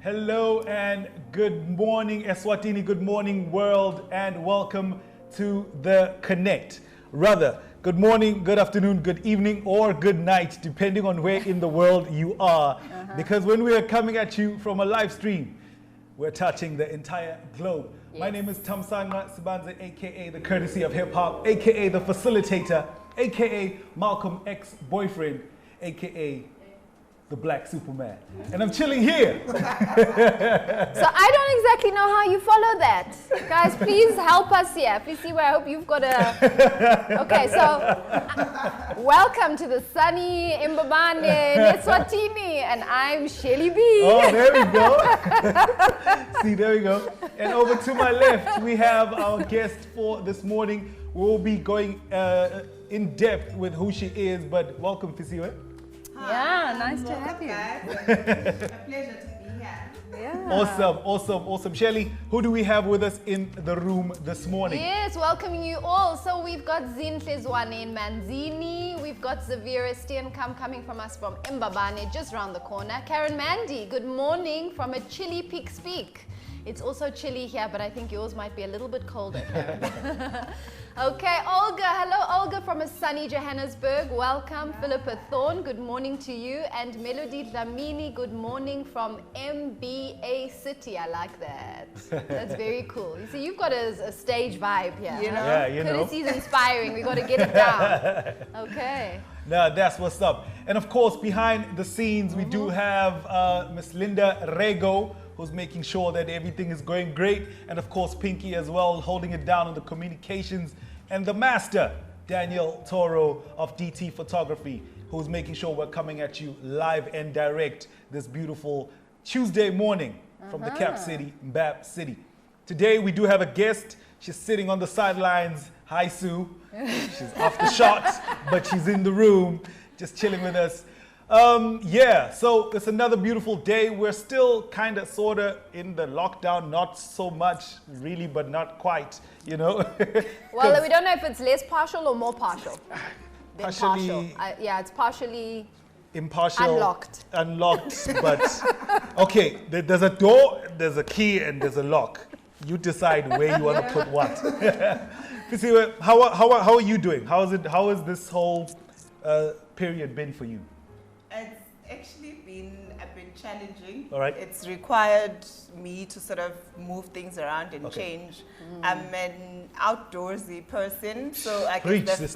Hello and good morning, Eswatini, good morning, world, and welcome to the Connect. Rather, good morning, good afternoon, good evening, or good night, depending on where in the world you are. Because when we are coming at you from a live stream, we're touching the entire globe. Yes. My name is Tamsanga Sibanze, aka the Courtesy of Hip Hop, aka the Facilitator, aka Malcolm ex-boyfriend, aka the Black Superman. And I'm chilling here. So I don't exactly know how you follow that. Guys, please help us here. Fisiwe, I hope you've got a... Okay, so welcome to the sunny Mbabane, Eswatini, and I'm Shelly B. Oh, there we go. See, there we go. And over to my left, we have our guest for this morning. We'll be going in depth with who she is, but welcome, Fisiwe. Yeah, nice to have you. A pleasure to be here. Yeah. Awesome. Shelly, who do we have with us in the room this morning? Yes, welcoming you all. So we've got Zinhle Zwane Manzini. We've got Zavira Steenkamp coming from us from Mbabane, just around the corner. Karen Mandy, good morning from a chilly Peak Speak. It's also chilly here, but I think yours might be a little bit colder, Karen. Okay, Olga. Hello, Olga from a sunny Johannesburg. Welcome. Philippa Thorne, good morning to you. And Melody Dlamini, good morning from MBA City. I like that. That's very cool. You see, you've got a stage vibe here. You know? Yeah, you know. Courtesy's inspiring. We've got to get it down. Okay. Now, that's what's up. And of course, behind the scenes, we do have Miss Linda Rego, who's making sure that everything is going great. And of course, Pinky as well, holding it down on the communications. And the master, Daniel Toro of DT Photography, who's making sure we're coming at you live and direct this beautiful Tuesday morning from the Cap City, Mbap City. Today, we do have a guest. She's sitting on the sidelines. Hi, Sue. She's off the shot, but she's in the room, just chilling with us. So it's another beautiful day. We're still kind of sort of in the lockdown, not so much really, but not quite, you know. Well, we don't know if it's less partial or more partial. Partially, yeah, it's partially impartial, unlocked, but okay, there's a door, there's a key, and there's a lock. You decide where you want to put what. Fisiwe, how are you doing? How has this whole period been for you? It's actually been a bit challenging. All right. It's required me to sort of move things around and change. I'm an outdoorsy person, so I guess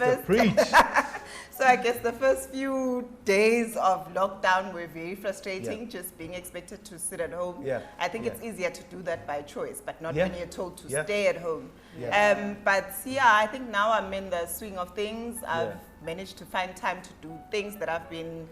So I guess the first few days of lockdown were very frustrating, just being expected to sit at home. Yeah. I think it's easier to do that by choice, but not when you're told to Yeah. stay at home. Yeah. But yeah, I think now I'm in the swing of things. I've managed to find time to do things that I've been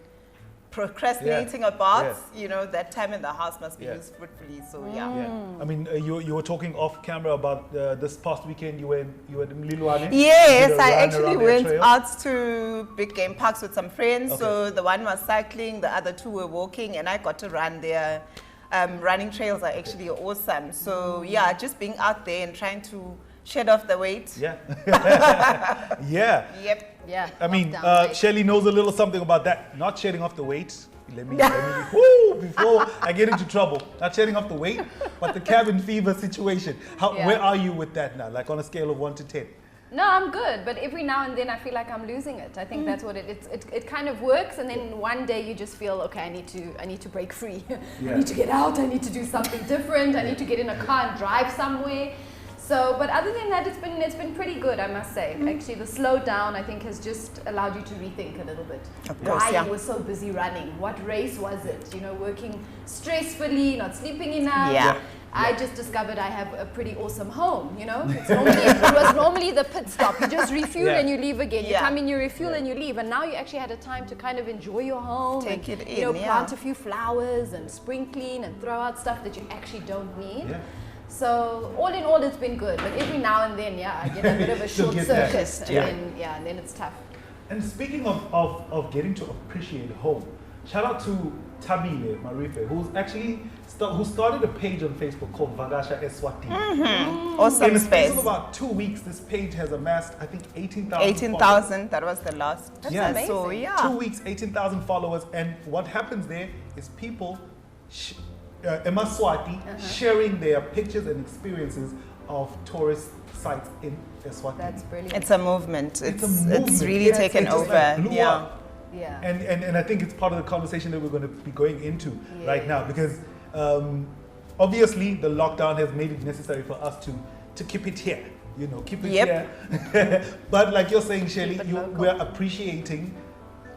procrastinating about. You know, that time in the house must be used fruitfully. So I mean, you were talking off camera about this past weekend. You were in Lilwane. Yes, I actually went out to big game parks with some friends. So the one was cycling, the other two were walking, and I got to run there. Running trails are actually awesome. So yeah, just being out there and trying to shed off the weight. Yeah. Yep. Yeah. I mean, Right. Shelly knows a little something about that. Not shedding off the weight. Let me before I get into trouble. Not shedding off the weight, but the cabin fever situation. Where are you with that now? Like on a scale of 1 to 10? No, I'm good, but every now and then I feel like I'm losing it. I think that's what it kind of works, and then one day you just feel, okay, I need to break free. I need to get out. I need to do something different. I need to get in a car and drive somewhere. So, but other than that, it's been pretty good, I must say. Actually, the slowdown, I think, has just allowed you to rethink a little bit. Of course, Why you were so busy running? What race was it? You know, working stressfully, not sleeping enough. Yeah. I just discovered I have a pretty awesome home, you know. It was normally the pit stop. You just refuel and you leave again. You come in, you refuel and you leave. And now you actually had a time to kind of enjoy your home. Take and, it in, you know, plant a few flowers and spring clean and throw out stuff that you actually don't need. Yeah. So all in all, it's been good. But every now and then, I get a bit of a short circuit, and then it's tough. And speaking of getting to appreciate home, shout out to Tabile Marife, who's actually who started a page on Facebook called Vagasha Eswatini. Awesome. In the space of about 2 weeks, this page has amassed, I think, 18,000 18,000, that was the last. That's amazing. So, 2 weeks, 18,000 followers. And what happens there is people Emaswati sharing their pictures and experiences of tourist sites in Eswatini. That's brilliant. It's a movement. It's a movement. It's really taken just over. like blew Yeah. up. Yeah. And I think it's part of the conversation that we're going to be going into right now, because obviously the lockdown has made it necessary for us to keep it here, you know, keep it here. But like you're saying, Shirley, we're appreciating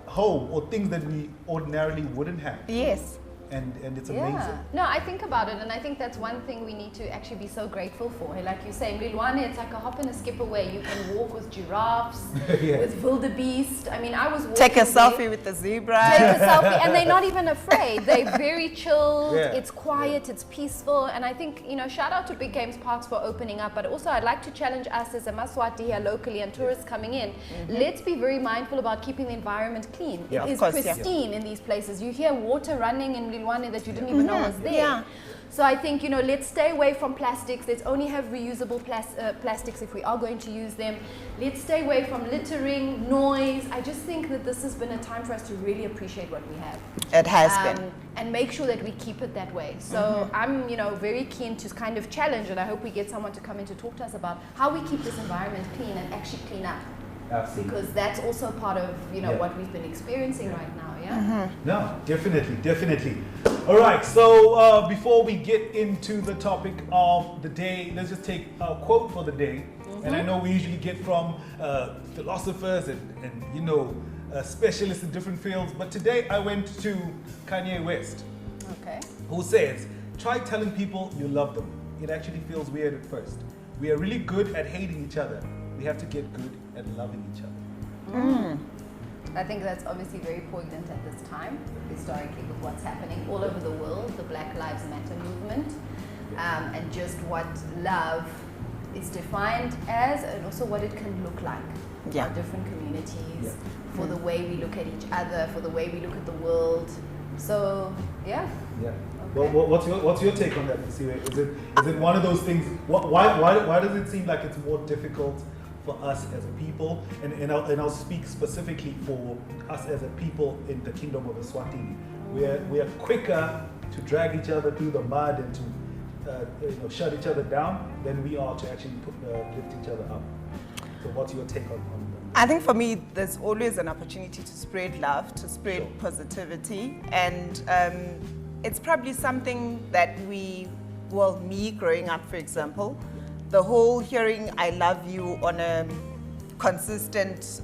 home or things that we ordinarily wouldn't have. Yes. And it's amazing. No, I think about it, and I think that's one thing we need to actually be so grateful for. Like you say, Mlilwane, it's like a hop and a skip away. You can walk with giraffes, with wildebeest. I mean, I was walking. Take a selfie with the zebra. Take a selfie, and they're not even afraid. They're very chilled. It's quiet. It's peaceful, and I think, you know, shout out to Big Games Parks for opening up. But also, I'd like to challenge us as a Maswati here locally and tourists coming in. Let's be very mindful about keeping the environment clean. It is pristine in these places. You hear water running in Mlilwane that you didn't even know was there. Yeah. So I think, you know, let's stay away from plastics. Let's only have reusable plastics if we are going to use them. Let's stay away from littering, noise. I just think that this has been a time for us to really appreciate what we have. It has been. And make sure that we keep it that way. So I'm, you know, very keen to kind of challenge, and I hope we get someone to come in to talk to us about how we keep this environment clean and actually clean up. Absolutely. Because that's also part of, you know, what we've been experiencing right now, No, definitely. All right, so before we get into the topic of the day, let's just take a quote for the day. And I know we usually get from philosophers and you know, specialists in different fields, but today I went to Kanye West, who says, try telling people you love them. It actually feels weird at first. We are really good at hating each other. We have to get good at loving each other. I think that's obviously very poignant at this time, historically, with what's happening all over the world, the Black Lives Matter movement, and just what love is defined as, and also what it can look like for different communities, for the way we look at each other, for the way we look at the world. So, Well, what's your take on that, Fisiwe? Is it one of those things? Why does it seem like it's more difficult for us as a people? And I'll speak specifically for us as a people in the Kingdom of Eswatini. We are quicker to drag each other through the mud and to shut each other down than we are to actually lift each other up. So what's your take on that? I think for me, there's always an opportunity to spread love, to spread positivity, and it's probably something that me growing up, for example, the whole hearing I love you on a consistent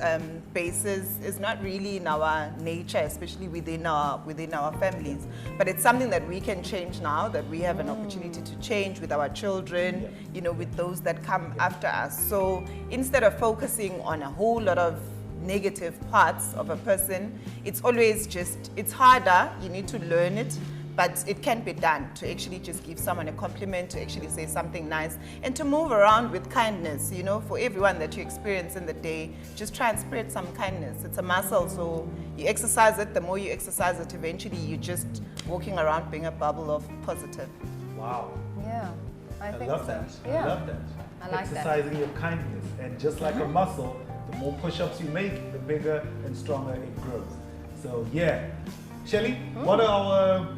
basis is not really in our nature, especially within our families. But it's something that we can change now, that we have an opportunity to change with our children, you know, with those that come after us. So instead of focusing on a whole lot of negative parts of a person, it's always just, it's harder, you need to learn it, but it can be done to actually just give someone a compliment, to actually say something nice, and to move around with kindness, you know, for everyone that you experience in the day. Just try and spread some kindness. It's a muscle, so you exercise it. The more you exercise it, eventually you're just walking around being a bubble of positive. Wow. Yeah, I think love so. that. Yeah. I love that. I like Exercising your kindness, and just like a muscle, the more push-ups you make, the bigger and stronger it grows. So yeah, Shelley, what are our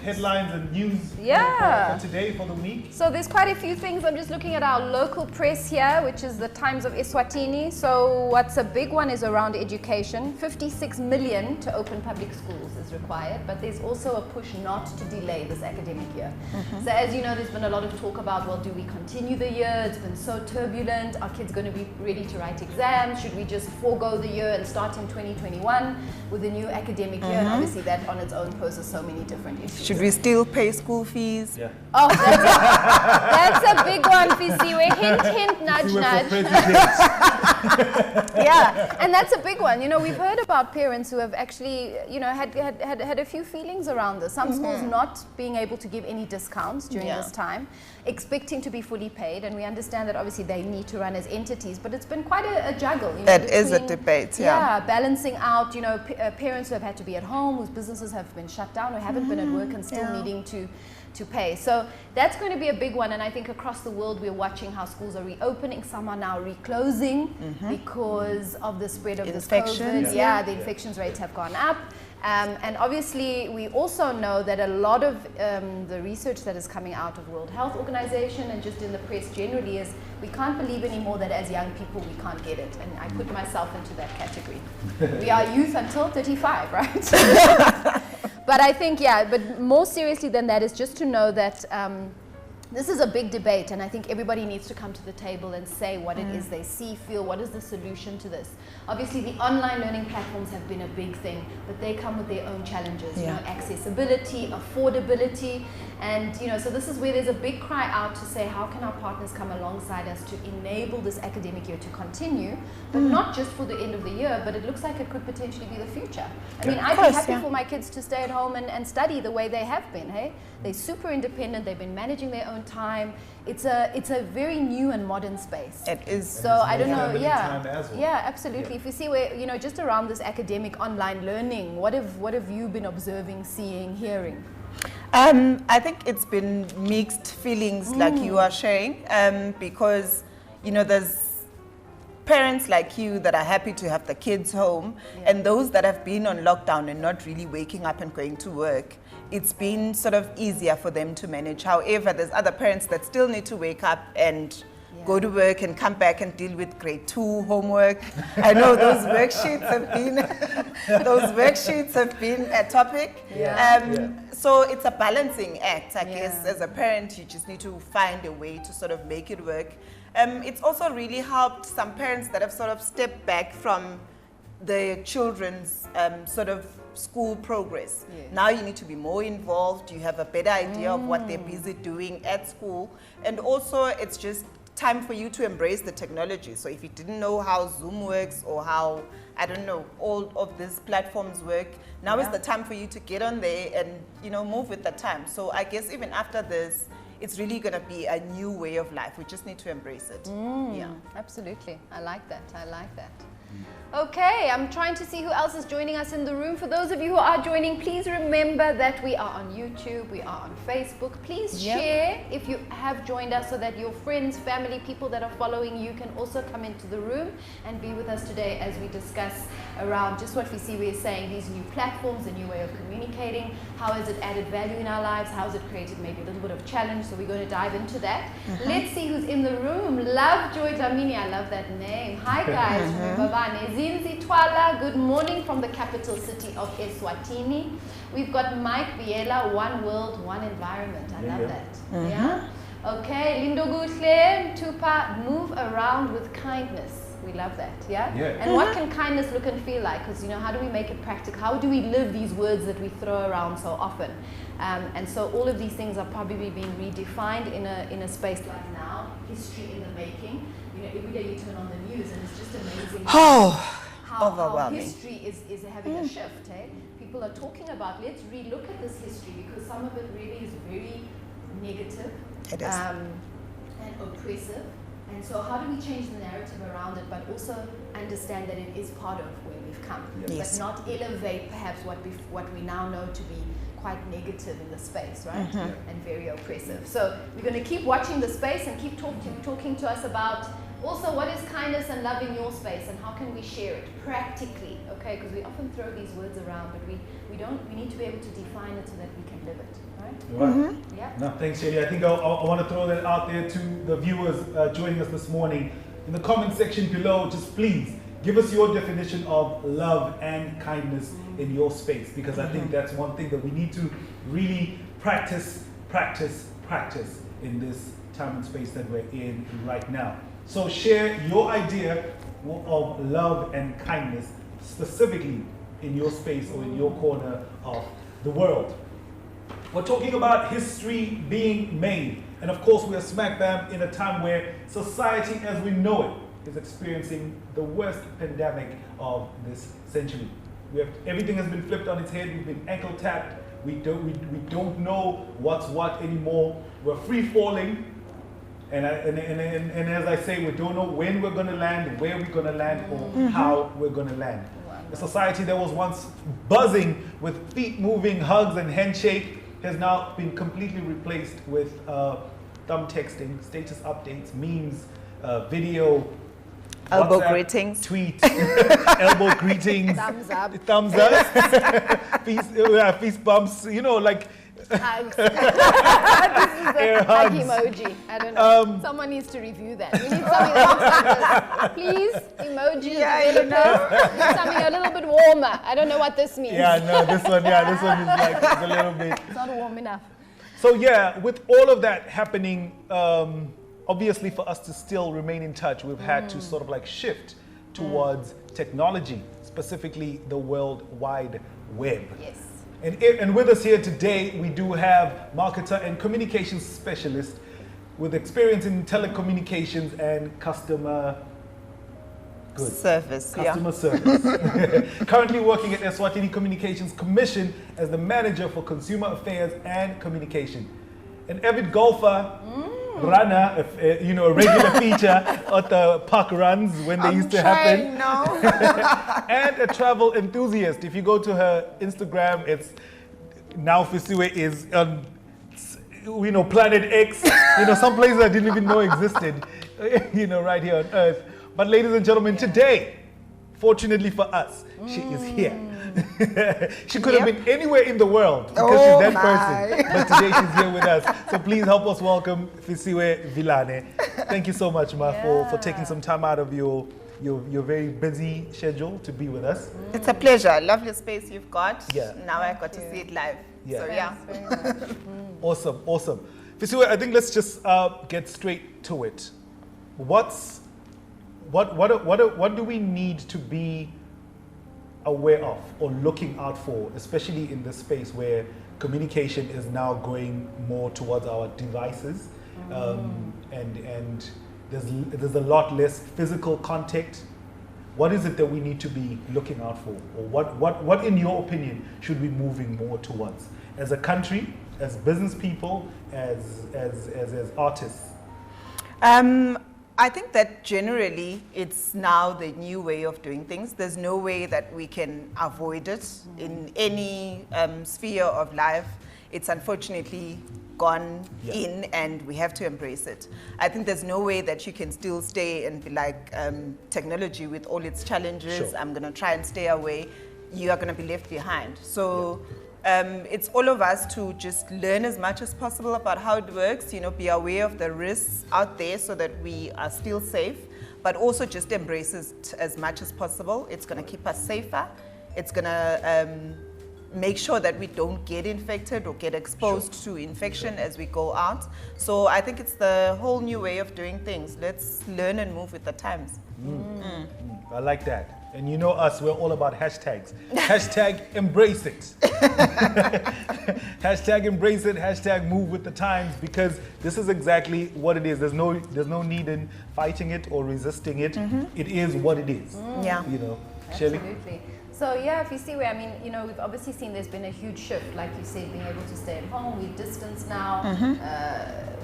headlines and news for today, for the week? So there's quite a few things. I'm just looking at our local press here, which is the Times of Eswatini. So what's a big one is around education. 56 million to open public schools is required, but there's also a push not to delay this academic year. So as you know, there's been a lot of talk about, well, do we continue the year? It's been so turbulent. Are kids going to be ready to write exams? Should we just forego the year and start in 2021 with a new academic year? And obviously that on its own poses so many different issues. Should we still pay school fees? Yeah. Oh, that's a big one, Fisiwe. Hint, hint, nudge, nudge. Yeah, and that's a big one. You know, we've heard about parents who have actually, you know, had a few feelings around this. Some schools not being able to give any discounts during this time, expecting to be fully paid, and we understand that obviously they need to run as entities, but it's been quite a juggle. You know, that is a debate, yeah, balancing out, you know, parents who have had to be at home, whose businesses have been shut down, who haven't been at work and still needing to pay. So that's going to be a big one, and I think across the world we're watching how schools are reopening. Some are now reclosing because of the spread of this COVID. The infections rates have gone up. And obviously, we also know that a lot of the research that is coming out of World Health Organization and just in the press generally is we can't believe anymore that as young people we can't get it. And I put myself into that category. We are youth until 35, right? But I think, yeah, but more seriously than that is just to know that this is a big debate, and I think everybody needs to come to the table and say what it is they see, feel, what is the solution to this. Obviously, the online learning platforms have been a big thing, but they come with their own challenges, you know, accessibility, affordability, and, you know, so this is where there's a big cry out to say, how can our partners come alongside us to enable this academic year to continue, but not just for the end of the year, but it looks like it could potentially be the future. I mean, I'd be happy for my kids to stay at home and study the way they have been, hey? They're super independent, they've been managing their own time. It's a very new and modern space. It is. So I don't know, well. yeah, absolutely. If you see where, you know, just around this academic online learning, what have you been observing, seeing, hearing? I think it's been mixed feelings like you are sharing, because, you know, there's parents like you that are happy to have the kids home, and those that have been on lockdown and not really waking up and going to work. It's been sort of easier for them to manage. However, there's other parents that still need to wake up and go to work and come back and deal with grade 2 homework. I know those worksheets have been a topic. So it's a balancing act, I guess. As a parent, you just need to find a way to sort of make it work. It's also really helped some parents that have sort of stepped back from the children's sort of school progress. Now you need to be more involved, you have a better idea of what they're busy doing at school, and also it's just time for you to embrace the technology. So if you didn't know how Zoom works or how, I don't know, all of these platforms work, now is the time for you to get on there and, you know, move with the time. So I guess even after this, it's really going to be a new way of life. We just need to embrace it. Yeah, absolutely. I like that. I like that. Okay, I'm trying to see who else is joining us in the room. For those of you who are joining, please remember that we are on YouTube, we are on Facebook. Please share if you have joined us so that your friends, family, people that are following you can also come into the room and be with us today as we discuss around just what Fisiwe is saying, these new platforms, a new way of communicating. How has it added value in our lives? How has it created maybe a little bit of challenge? So we're going to dive into that. Let's see who's in the room. Love Joy Dlamini, I love that name. Hi guys, from Mbabane. Zinzi Twala, good morning from the capital city of Eswatini. We've got Mike Biela, One World, One Environment. I love that. Yeah. Okay, Lindo Gutle, Tupa, move around with kindness. We love that, And what can kindness look and feel like? Because, you know, how do we make it practical? How do we live these words that we throw around so often? And so all of these things are probably being redefined in a space like now, history in the making. You know, every day you turn on the news and it's just amazing how history is having a shift, eh? People are talking about, let's re-look at this history because some of it really is very negative and oppressive. And so how do we change the narrative around it, but also understand that it is part of where we've come, but not elevate perhaps what we now know to be quite negative in the space, right? And very oppressive. So we're going to keep watching the space and keep talking to us about also what is kindness and love in your space and how can we share it practically, okay? Because we often throw these words around, but we need to be able to define it so that we can live it. Right. Yeah. No, thanks, Shady. I think I want to throw that out there to the viewers joining us this morning. In the comment section below, just please give us your definition of love and kindness in your space, because I think that's one thing that we need to really practice in this time and space that we're in right now. So share your idea of love and kindness specifically in your space or in your corner of the world. We're talking about history being made. And of course, we are smack bam in a time where society as we know it is experiencing the worst pandemic of this century. Everything has been flipped on its head. We've been ankle tapped. We don't know what's what anymore. We're free falling. And as I say, we don't know when we're going to land, where we're going to land, or how we're going to land. A society that was once buzzing with feet moving, hugs and handshake has now been completely replaced with thumb texting, status updates, memes, video, Elbow WhatsApp, greetings. tweet, elbow greetings, Thumbs up. thumbs up, fist bumps, you know, like Hugs. This is air a hug hugs. emoji. I don't know. Someone needs to review that. We need something that looks like this. Please, emoji. Yeah, you know. Something a little bit warmer. I don't know what this means. Yeah, no, this one is like it's a little bit. It's not warm enough. So yeah, with all of that happening, obviously for us to still remain in touch, we've had to sort of like shift towards technology, specifically the World Wide Web. Yes. And with us here today, we do have marketer and communications specialist with experience in telecommunications and customer Service. service. Currently working at Eswatini Communications Commission as the manager for consumer affairs and communication. An avid golfer, runner, you know, a regular feature at the park runs when they used to happen. And a travel enthusiast. If you go to her Instagram, it's now Fisiwe is on, you know, Planet X, you know, some places I didn't even know existed, you know, right here on Earth. But ladies and gentlemen, today, fortunately for us, she is here. She could have been anywhere in the world because she's that person. But today she's here with us. So please help us welcome Fisiwe Vilane. Thank you so much, Ma, for taking some time out of your very busy schedule to be with us. It's a pleasure. Lovely space you've got. Yeah. Now I got to see it live. Yeah. So yeah. Awesome, awesome. Fisiwe, I think let's just get straight to it. What do we need to be aware of or looking out for, especially in this space where communication is now going more towards our devices, and there's a lot less physical contact? What is it that we need to be looking out for, or what in your opinion should we be moving more towards as a country, as business people, as artists? I think that generally it's now the new way of doing things. There's no way that we can avoid it in any sphere of life. It's unfortunately gone in, and we have to embrace it. I think there's no way that you can still stay and be like, technology with all its challenges, I'm going to try and stay away. You are going to be left behind. So it's all of us to just learn as much as possible about how it works, you know, be aware of the risks out there so that we are still safe, but also just embrace it as much as possible. It's going to keep us safer. It's going to make sure that we don't get infected or get exposed to infection as we go out. So I think it's the whole new way of doing things. Let's learn and move with the times. I like that. And you know us, we're all about hashtags. Hashtag embrace it. Hashtag embrace it, hashtag move with the times, because this is exactly what it is. There's no need in fighting it or resisting it. It is what it is. Yeah. You know, Shelley? Absolutely. So yeah, Fisiwe, I mean, you know, we've obviously seen there's been a huge shift, like you said, being able to stay at home. We're distanced now.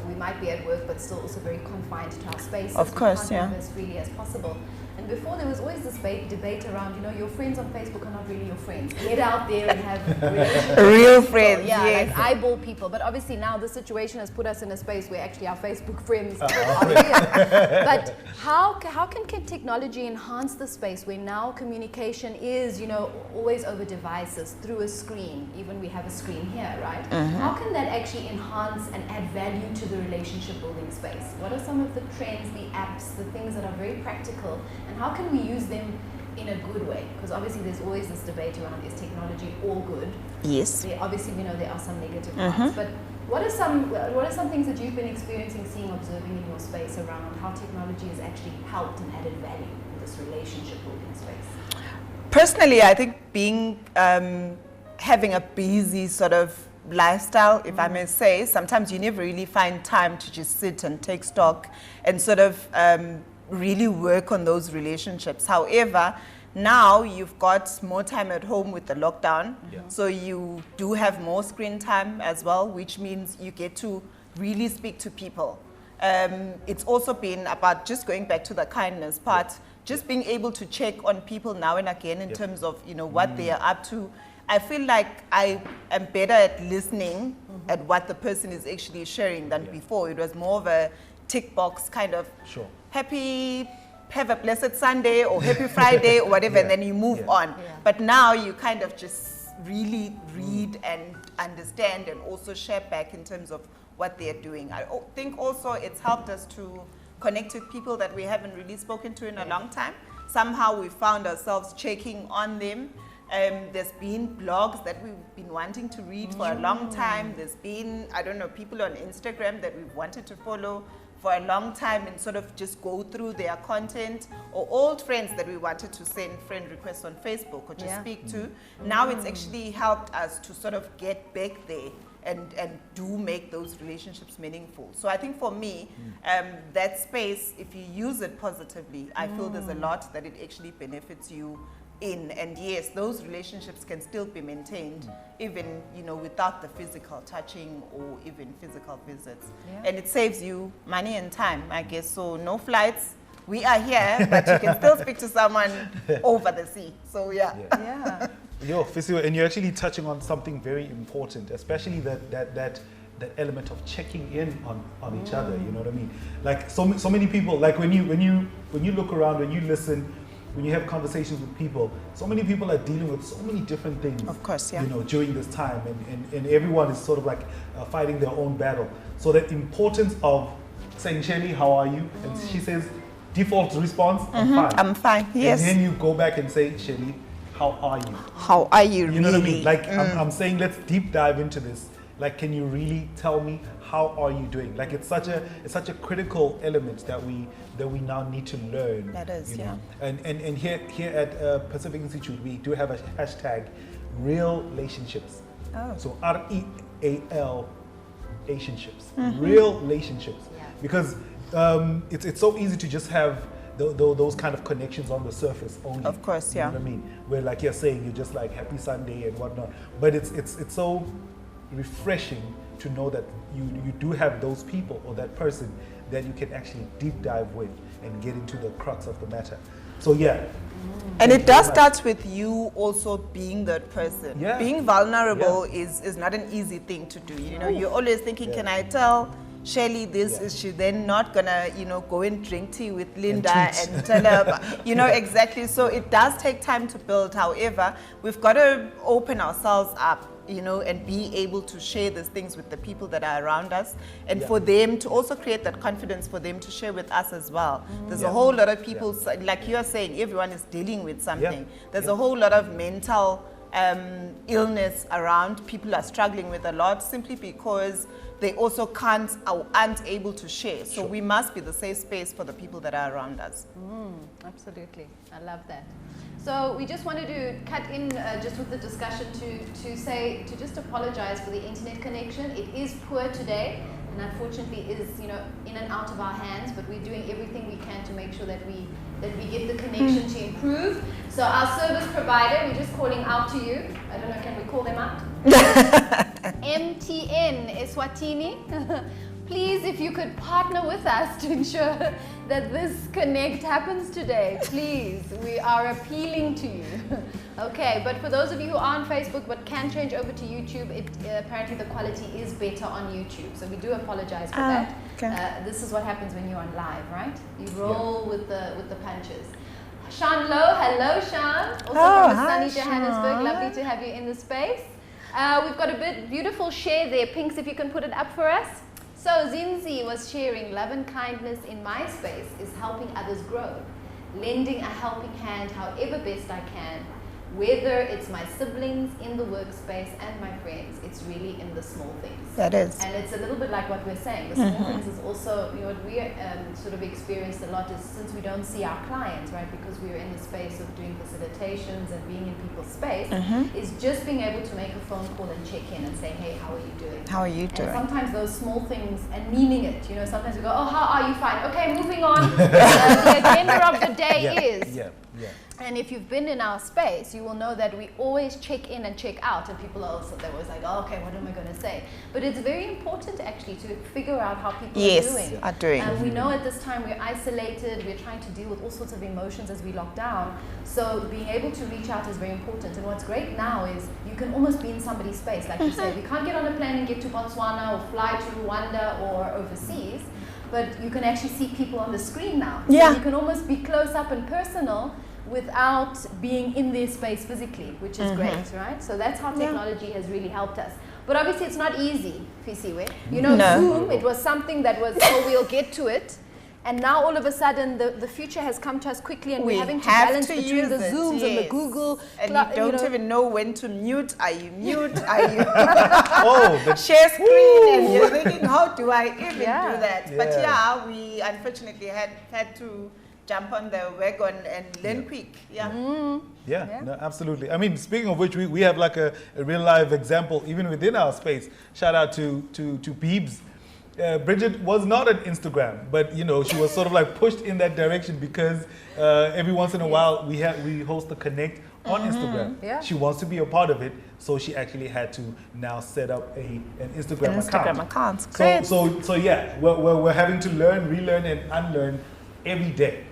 We might be at work, but still also very confined to our spaces. Of course, we can't move as freely as possible. And before there was always this debate around, you know, your friends on Facebook are not really your friends. Get out there and have real friends. Yeah, yes. like eyeball people. But obviously now the situation has put us in a space where actually our Facebook friends are real. But how can technology enhance the space where now communication is, you know, always over devices, through a screen? Even we have a screen here, right? How can that actually enhance and add value to the relationship building space? What are some of the trends, the apps, the things that are very practical, and how can we use them in a good way? Because obviously there's always this debate around, is technology all good? Yes. Obviously we know there are some negative parts, but what are some things that you've been experiencing, seeing, observing in your space around how technology has actually helped and added value in this relationship building space? Personally, I think being having a busy sort of lifestyle, if I may say, sometimes you never really find time to just sit and take stock and sort of really work on those relationships. However, now you've got more time at home with the lockdown, so you do have more screen time as well, which means you get to really speak to people. It's also been about just going back to the kindness part, just being able to check on people now and again in terms of, you know, what they are up to. I feel like I am better at listening at what the person is actually sharing than before. It was more of a tick box kind of happy have a blessed Sunday or happy Friday or whatever, and then you move on. Yeah. But now you kind of just really read and understand and also share back in terms of what they're doing. I think also it's helped us to connect with people that we haven't really spoken to in a long time. Somehow we found ourselves checking on them. There's been blogs that we've been wanting to read for a long time. There's been, I don't know, people on Instagram that we've wanted to follow for a long time and sort of just go through their content, or old friends that we wanted to send friend requests on Facebook or just speak to. Now it's actually helped us to sort of get back there and do make those relationships meaningful. So I think for me, that space, if you use it positively, I feel there's a lot that it actually benefits you in. And yes, those relationships can still be maintained even, you know, without the physical touching or even physical visits. And it saves you money and time, I guess. So no flights. We are here, but you can still speak to someone over the sea. So yeah. Yo, Fisiwe, and you're actually touching on something very important, especially that element of checking in on each other. You know what I mean? Like so many people. Like when you look around, when you listen, when you have conversations with people, so many people are dealing with so many different things. Of course, yeah. You know, during this time, and everyone is sort of like fighting their own battle. So the importance of saying, Shelly, how are you? And she says, default response, I'm fine. I'm fine. Yes. And then you go back and say, Shelly, how are you? How are you? You know what I mean? Like I'm saying, let's deep dive into this. Like, can you really tell me how are you doing? Like, it's such a critical element that we now need to learn. That is, you know? And here at Pacific Institute, we do have a hashtag, real relationships. Oh. So REAL relationships, real relationships, because it's so easy to just have those kind of connections on the surface only. Of course, yeah. You know what I mean? Where, like you're saying, you're just like happy Sunday and whatnot. But it's so refreshing to know that you do have those people or that person that you can actually deep dive with and get into the crux of the matter. So yeah. And it does start with you also being that person. Yeah. Being vulnerable is not an easy thing to do. You know, you're always thinking, can I tell Shelly this? Is she then not gonna, you know, go and drink tea with Linda and tell her, you know, exactly. So it does take time to build. However, we've got to open ourselves up, you know, and be able to share these things with the people that are around us, and for them to also create that confidence for them to share with us as well. There's a whole lot of people, like you're saying, everyone is dealing with something. There's a whole lot of mental illness around. People are struggling with a lot simply because they also can't or aren't able to share. So we must be the safe space for the people that are around us. Absolutely. I love that. So we just wanted to cut in just with the discussion to just apologize for the internet connection. It is poor today, and unfortunately is, you know, in and out of our hands, but we're doing everything we can to make sure that we get the connection to improve. So our service provider, we're just calling out to you. I don't know, can we call them out? MTN Eswatini. Please, if you could partner with us to ensure that this connect happens today, please. We are appealing to you. Okay, but for those of you who are on Facebook but can change over to YouTube, apparently the quality is better on YouTube. So we do apologize for that. Okay. This is what happens when you're on live, right? You roll with the punches. Sean Lowe, hello Sean. Also from sunny Johannesburg, lovely to have you in the space. We've got a beautiful share there. Pinks, if you can put it up for us. So Zinzi was sharing, love and kindness in my space is helping others grow, lending a helping hand however best I can, whether it's my siblings in the workspace and my friends, it's really in the small things. That is. And it's a little bit like what we're saying. The small things is also, you know, what we sort of experienced a lot is since we don't see our clients, right, because we're in the space of doing facilitations and being in people's space, is just being able to make a phone call and check in and say, hey, how are you doing? How are you doing? And sometimes those small things, and meaning it, you know, sometimes we go, oh, how are you? Fine. Okay, moving on. The agenda of the day is. And if you've been in our space, you will know that we always check in and check out, and people are also, they're always like, oh, okay, what am I going to say? But it's very important actually to figure out how people are doing. And we know at this time we're isolated, we're trying to deal with all sorts of emotions as we lock down. So being able to reach out is very important. And what's great now is you can almost be in somebody's space. Like you say, we can't get on a plane and get to Botswana or fly to Rwanda or overseas. but you can actually see people on the screen now. Yeah. So you can almost be close up and personal without being in their space physically, which is great, right? So that's how technology has really helped us. But obviously it's not easy, Fisiwe. You know, Zoom, it was something that was, oh, we'll get to it. And now all of a sudden the future has come to us quickly, and we're having to balance between the Zooms and the Google. And you don't even know when to mute. Are you mute? Are you share screen? And you're thinking, how do I even do that? But yeah, we unfortunately had to jump on the wagon and learn quick. No, absolutely. I mean, speaking of which, we have like a real life example even within our space. Shout out to Beebs. Bridget was not on Instagram, but you know, she was sort of like pushed in that direction because every once in a while we host the Connect on Instagram. She wants to be a part of it, so she actually had to now set up an Instagram account. Great. So yeah, we're having to learn, relearn, and unlearn every day.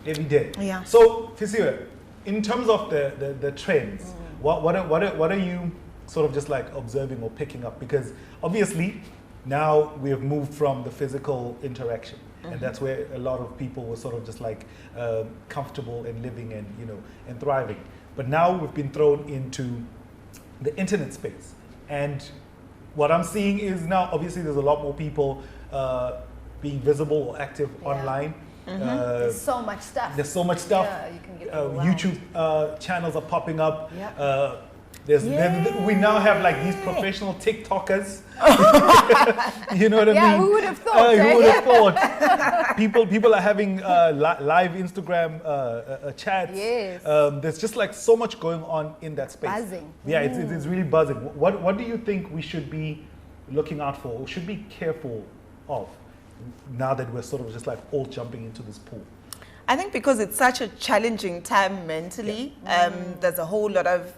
Every day. Yeah. So Fisiwe, in terms of the trends, what are you sort of just like observing or picking up? Because obviously now we have moved from the physical interaction, and that's where a lot of people were sort of just like comfortable and living and, you know, and thriving. But now we've been thrown into the internet space, and what I'm seeing is now obviously there's a lot more people being visible or active online. There's so much stuff. There's so much stuff. Yeah, you can get overwhelmed. YouTube channels are popping up. We now have like these professional TikTokers. You know what I mean? Yeah, who would have thought? Who would have thought? People are having live Instagram chats. Yes. There's just like so much going on in that space. Buzzing. Yeah, it's really buzzing. What do you think we should be looking out for, or should be careful of, now that we're sort of just like all jumping into this pool? I think because it's such a challenging time mentally, there's a whole lot of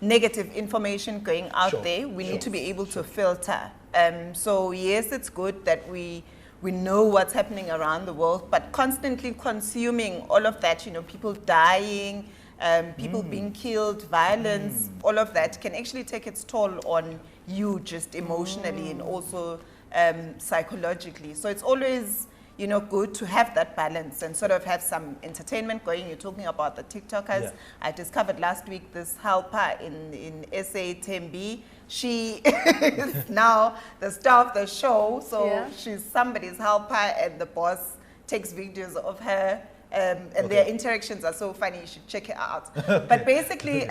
negative information going out there. We need to be able to filter. So yes, it's good that we know what's happening around the world, but constantly consuming all of that, you know, people dying, people being killed, violence, all of that can actually take its toll on you just emotionally and also psychologically. So it's always, you know, good to have that balance and sort of have some entertainment going. You're talking about the TikTokers. I discovered last week this helper in SA, Tembi. She is now the star of the show. So she's somebody's helper, and the boss takes videos of her. And their interactions are so funny. You should check it out. But basically,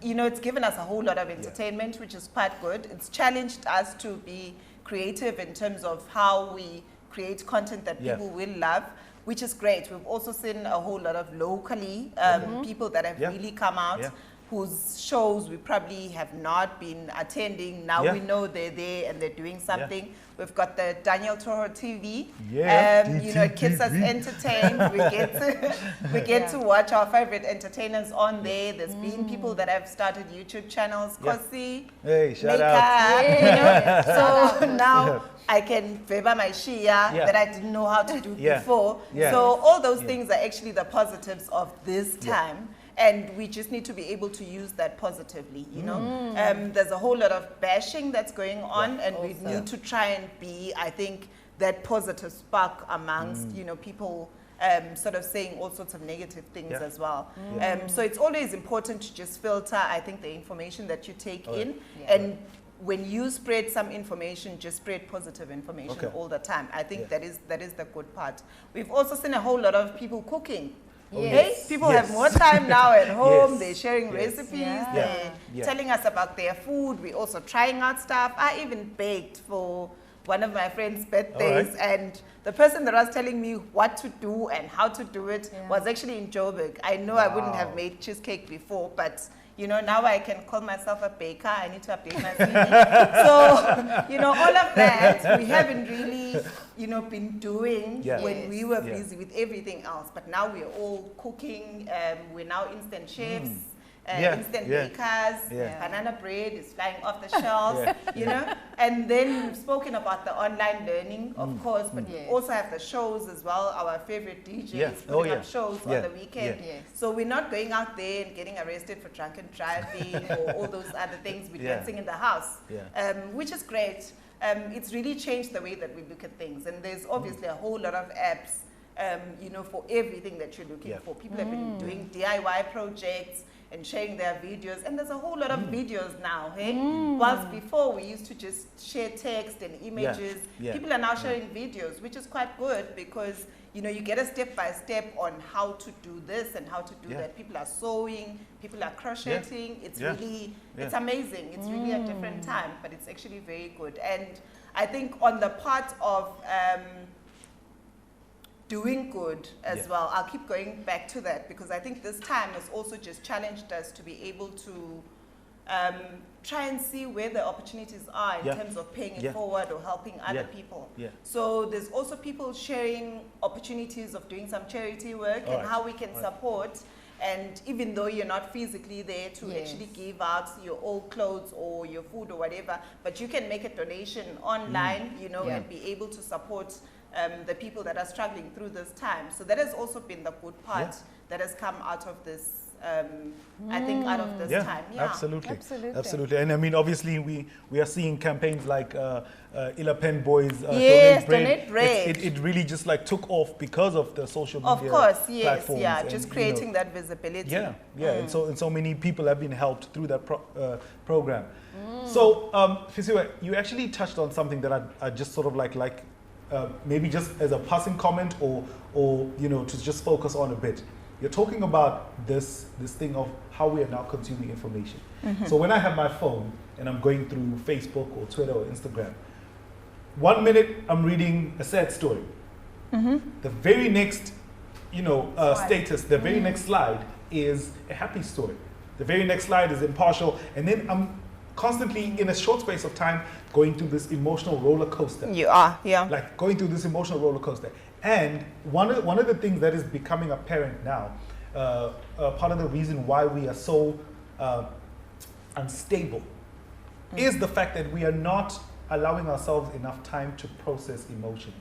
you know, it's given us a whole lot of entertainment, which is quite good. It's challenged us to be creative in terms of how we create content that people will love, which is great. We've also seen a whole lot of locally people that have really come out, whose shows we probably have not been attending. Now we know they're there and they're doing something. We've got the Daniel Toro TV. You know, it keeps us entertained. We get to watch our favorite entertainers on there. There's been people that have started YouTube channels. Kosi, hey, shout out. You know? So now I can favor my Shia that I didn't know how to do before. So all those things are actually the positives of this time. And we just need to be able to use that positively, you know. There's a whole lot of bashing that's going on, and we need to try and be, I think, that positive spark amongst, you know, people sort of saying all sorts of negative things as well. So it's always important to just filter, I think, the information that you take in. And when you spread some information, just spread positive information all the time. I think that is the good part. We've also seen a whole lot of people cooking. People have more time now at home. They're sharing recipes. They're telling us about their food. We're also trying out stuff. I even baked for one of my friends' birthdays, and the person that was telling me what to do and how to do it was actually in Joburg. I know I wouldn't have made cheesecake before, but you know, now I can call myself a baker. I need to update my CV. So, you know, all of that we haven't really, you know, been doing when we were busy with everything else. But now we're all cooking. We're now instant chefs. Instant bakers, banana bread is flying off the shelves, you know. And then we've spoken about the online learning, of course, but we also have the shows as well. Our favorite DJs putting up shows on the weekend. So we're not going out there and getting arrested for drunken driving or all those other things. We're dancing in the house, which is great. it's really changed the way that we look at things. And there's obviously a whole lot of apps, you know, for everything that you're looking for. People have been doing DIY projects and sharing their videos, and there's a whole lot of videos now, hey? Whilst before we used to just share text and images, people are now sharing videos, which is quite good because, you know, you get a step-by-step on how to do this and how to do that. People are sewing, people are crocheting. It's really, it's amazing. It's really a different time, but it's actually very good. And I think on the part of doing good as well, I'll keep going back to that because I think this time has also just challenged us to be able to try and see where the opportunities are in terms of paying it forward or helping other people. So there's also people sharing opportunities of doing some charity work and how we can support. And even though you're not physically there to actually give out your old clothes or your food or whatever, but you can make a donation online, you know, and be able to support the people that are struggling through this time. So that has also been the good part that has come out of this, I think, out of this time. Absolutely. And I mean, obviously, we are seeing campaigns like Ilapen Boys Donate Bread. It really just like took off because of the social media platforms. And, just creating that visibility. And so many people have been helped through that program. So, Fisiwe, you actually touched on something that I just sort of like maybe just as a passing comment or you know, to just focus on a bit. You're talking about this thing of how we are now consuming information. So when I have my phone and I'm going through Facebook or Twitter or Instagram, 1 minute I'm reading a sad story. The very next, you know, status, the very next slide is a happy story. The very next slide is impartial, and then I'm constantly in a short space of time going through this emotional roller coaster. You are, like going through this emotional roller coaster. And one of the things that is becoming apparent now, part of the reason why we are so unstable is the fact that we are not allowing ourselves enough time to process emotions.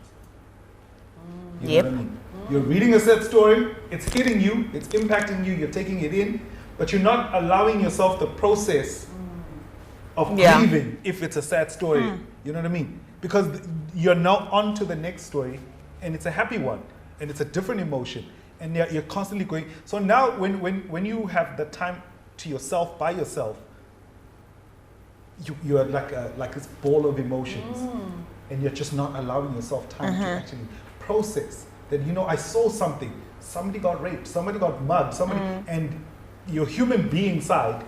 You know what I mean? You're reading a sad story, it's hitting you, it's impacting you, you're taking it in, but you're not allowing yourself the process of grieving if it's a sad story. You know what I mean? Because you're now on to the next story, and it's a happy one, and it's a different emotion, and you're constantly going. So now when you have the time to yourself, by yourself, you are like this ball of emotions, and you're just not allowing yourself time to actually process that, you know, I saw something, somebody got raped, somebody got mugged, and your human being side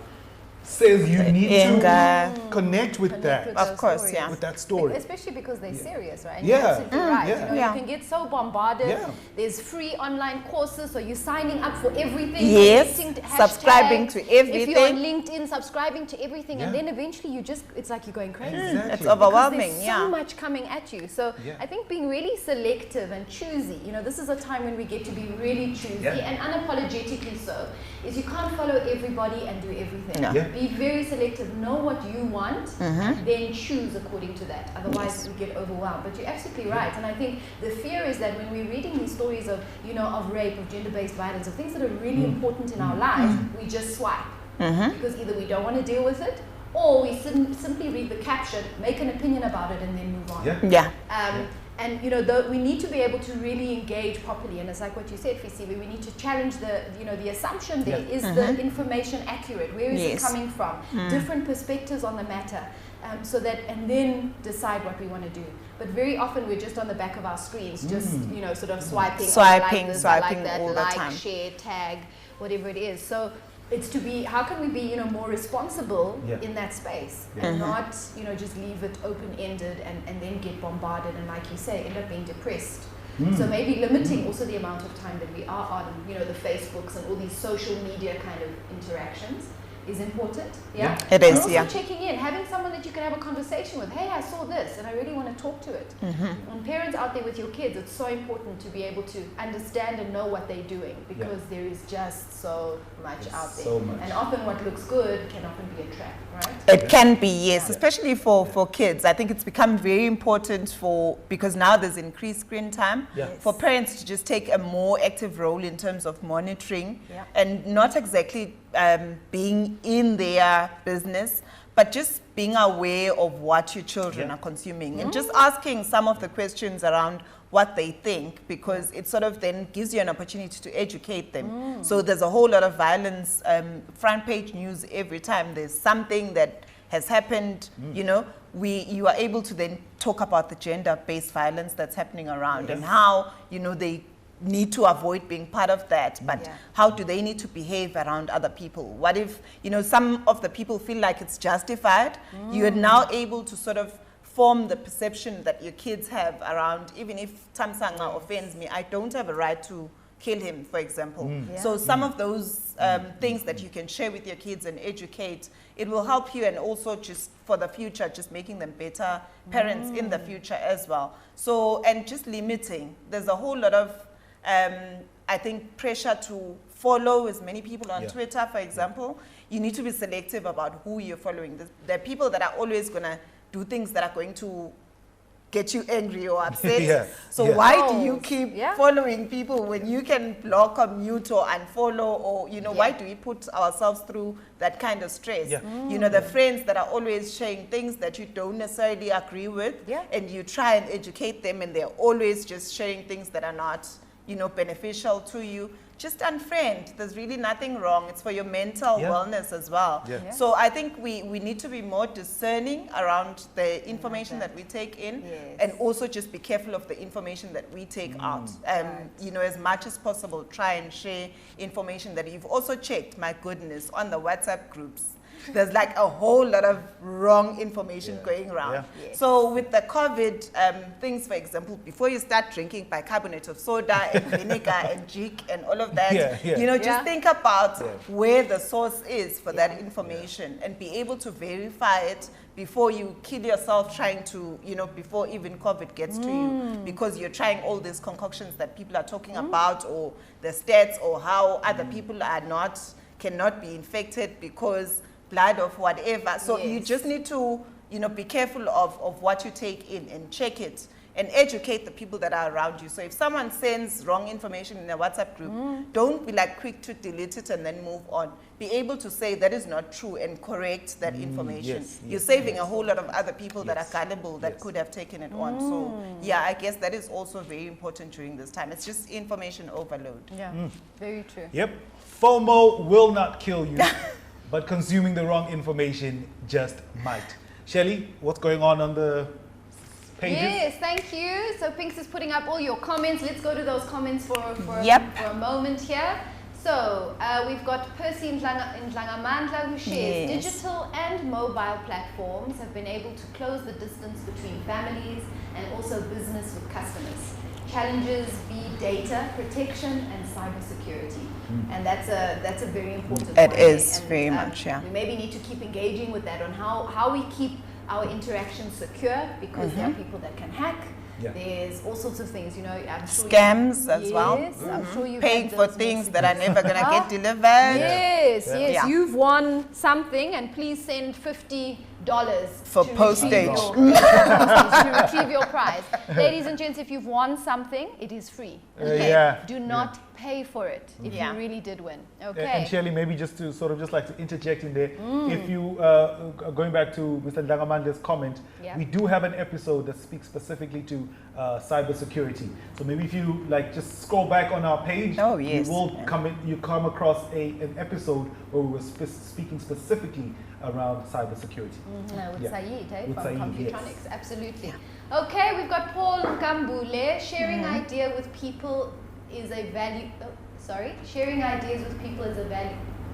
says you need to connect with that. Of course, with that story. Especially because they're serious, right? You're absolutely right. You know, you can get so bombarded. There's free online courses, so you're signing up for everything. Subscribing to everything. If you're on LinkedIn, subscribing to everything, and then eventually it's like you're going crazy. It's overwhelming. There's so much coming at you. So I think being really selective and choosy, you know, this is a time when we get to be really choosy and unapologetically so, is you can't follow everybody and do everything. Be very selective, know what you want, and then choose according to that. Otherwise, you get overwhelmed. But you're absolutely right. And I think the fear is that when we're reading these stories of, you know, of rape, of gender-based violence, of things that are really important in our lives, we just swipe. Because either we don't want to deal with it, or we simply read the caption, make an opinion about it, and then move on. And you know, we need to be able to really engage properly, and it's like what you said, Fisiwe, we need to challenge the assumption there. Is the information accurate? Where is it coming from? Different perspectives on the matter, so that, and then decide what we want to do. But very often we're just on the back of our screens, just you know, sort of swiping swiping that, all the time. share, tag, whatever it is. So it's to be, how can we be, you know, more responsible in that space and not, you know, just leave it open-ended and then get bombarded and, like you say, end up being depressed. So maybe limiting also the amount of time that we are on, you know, the Facebooks and all these social media kind of interactions is important. It is. And also checking in, having someone that you can have a conversation with. Hey, I saw this and I really want to talk to it. And parents out there with your kids, it's so important to be able to understand and know what they're doing, because there is just so much out there. And often what looks good can often be a trap, right? It can be, yes, especially for kids. I think it's become very important because now there's increased screen time, for parents to just take a more active role in terms of monitoring and not exactly being in their business, but just being aware of what your children are consuming and just asking some of the questions around what they think, because it sort of then gives you an opportunity to educate them. So there's a whole lot of violence, front page news every time there's something that has happened, you know, you are able to then talk about the gender-based violence that's happening around and how, you know, they need to avoid being part of that, but how do they need to behave around other people? What if, you know, some of the people feel like it's justified? You are now able to sort of form the perception that your kids have around, even if Tamsanga offends me, I don't have a right to kill him, for example. So some of those things that you can share with your kids and educate, it will help you, and also just for the future, just making them better parents in the future as well. So, and just limiting. There's a whole lot of, I think, pressure to follow as many people on Twitter, for example. You need to be selective about who you're following. There are people that are always going to do things that are going to get you angry or upset. So why do you keep following people when you can block or mute or unfollow, or, you know, why do we put ourselves through that kind of stress? You know, the friends that are always sharing things that you don't necessarily agree with, and you try and educate them, and they're always just sharing things that are not, you know, beneficial to you. Just unfriend. There's really nothing wrong. It's for your mental wellness as well. So I think we need to be more discerning around the information that we take in, and also just be careful of the information that we take out. You know, as much as possible, try and share information that you've also checked, my goodness, on the WhatsApp groups. There's like a whole lot of wrong information going around. So with the COVID things, for example, before you start drinking bicarbonate of soda and vinegar and jik and all of that, you know, just think about where the source is for that information and be able to verify it before you kill yourself trying to, you know, before even COVID gets to you, because you're trying all these concoctions that people are talking about, or the stats, or how other people are cannot be infected because blood of whatever. So you just need to, you know, be careful of what you take in and check it and educate the people that are around you. So if someone sends wrong information in a WhatsApp group, don't be like quick to delete it and then move on. Be able to say that is not true and correct that information. You're saving a whole lot of other people that are gullible that could have taken it on. So yeah, I guess that is also very important during this time. It's just information overload. Very true. FOMO will not kill you. But consuming the wrong information just might. Shelly, what's going on the pages? Yes, thank you. So Pinks is putting up all your comments. Let's go to those comments for a moment here. So we've got Percy in Ndlangamandla who shares, digital and mobile platforms have been able to close the distance between families and also business with customers. Challenges be data protection and cybersecurity, and that's a very important point. It is very much, We maybe need to keep engaging with that on how we keep our interactions secure, because there are people that can hack. There's all sorts of things, you know. I'm sure scams as well. I'm sure you've paying for things that are never going to get delivered. Yes. You've won something, and please send $50 for postage to retrieve your prize. Ladies and gents, if you've won something, it is free. Do not pay for it if you really did win. And Shirley, maybe just to sort of just like to interject in there, if you going back to Mr. Ndlangamandla's comment, we do have an episode that speaks specifically to cybersecurity. So maybe if you like just scroll back on our page, you will come across an episode where we were speaking specifically around cybersecurity. With Saeed, from Computronics, absolutely. Okay, we've got Paul Nkambule. Sharing idea with people is a sharing ideas with people is a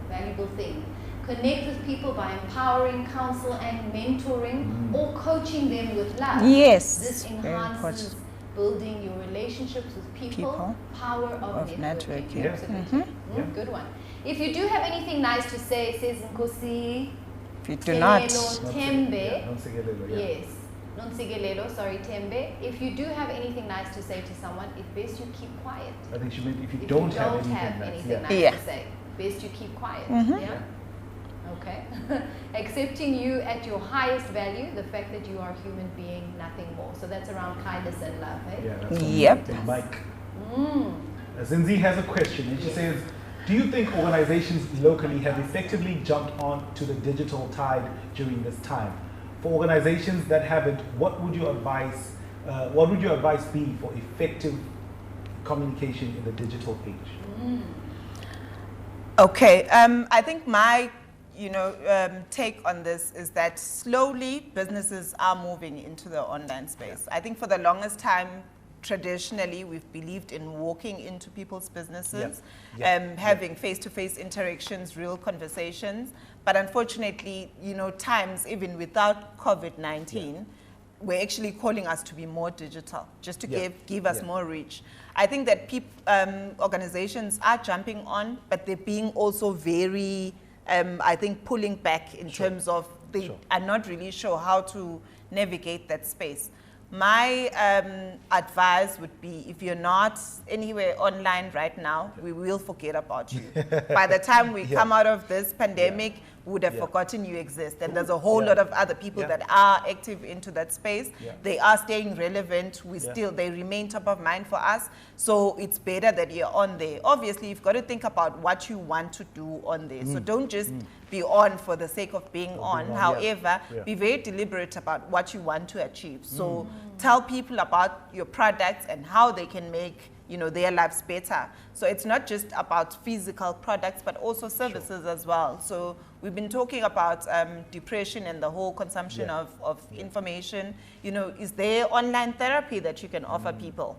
valuable thing. Connect with people by empowering, counsel, and mentoring, or coaching them with love. This enhances building your relationships with people. Power of networking. Absolutely. Good one. If you do have anything nice to say, says Nkosi. If you do not, Tembe. Nonsigelelo, sorry, Tembe. If you do have anything nice to say to someone, it's best you keep quiet. I think if you don't have anything nice to say, best you keep quiet. Okay. Accepting you at your highest value, the fact that you are a human being, nothing more. So that's around kindness and love, Mike. Zinzi has a question, and she says, Do you think organizations locally have effectively jumped on to the digital tide during this time? For organizations that haven't, what would your advice be for effective communication in the digital age? Okay, I think my take on this is that slowly businesses are moving into the online space. I think for the longest time, traditionally, we've believed in walking into people's businesses, having face-to-face interactions, real conversations. But unfortunately, times, even without COVID-19, we're actually calling us to be more digital, just to give us more reach. I think that organizations are jumping on, but they're being also very, I think, pulling back in terms of they are not really sure how to navigate that space. My advice would be, if you're not anywhere online right now, we will forget about you. By the time we come out of this pandemic, we would have forgotten you exist. And there's a whole lot of other people that are active into that space. They are staying relevant. They remain top of mind for us. So it's better that you're on there. Obviously, you've got to think about what you want to do on there. So don't just be on for the sake of being on. However, be very deliberate about what you want to achieve. So tell people about your products and how they can make their lives better. So it's not just about physical products, but also services as well. So we've been talking about depression and the whole consumption of information. Is there online therapy that you can offer people?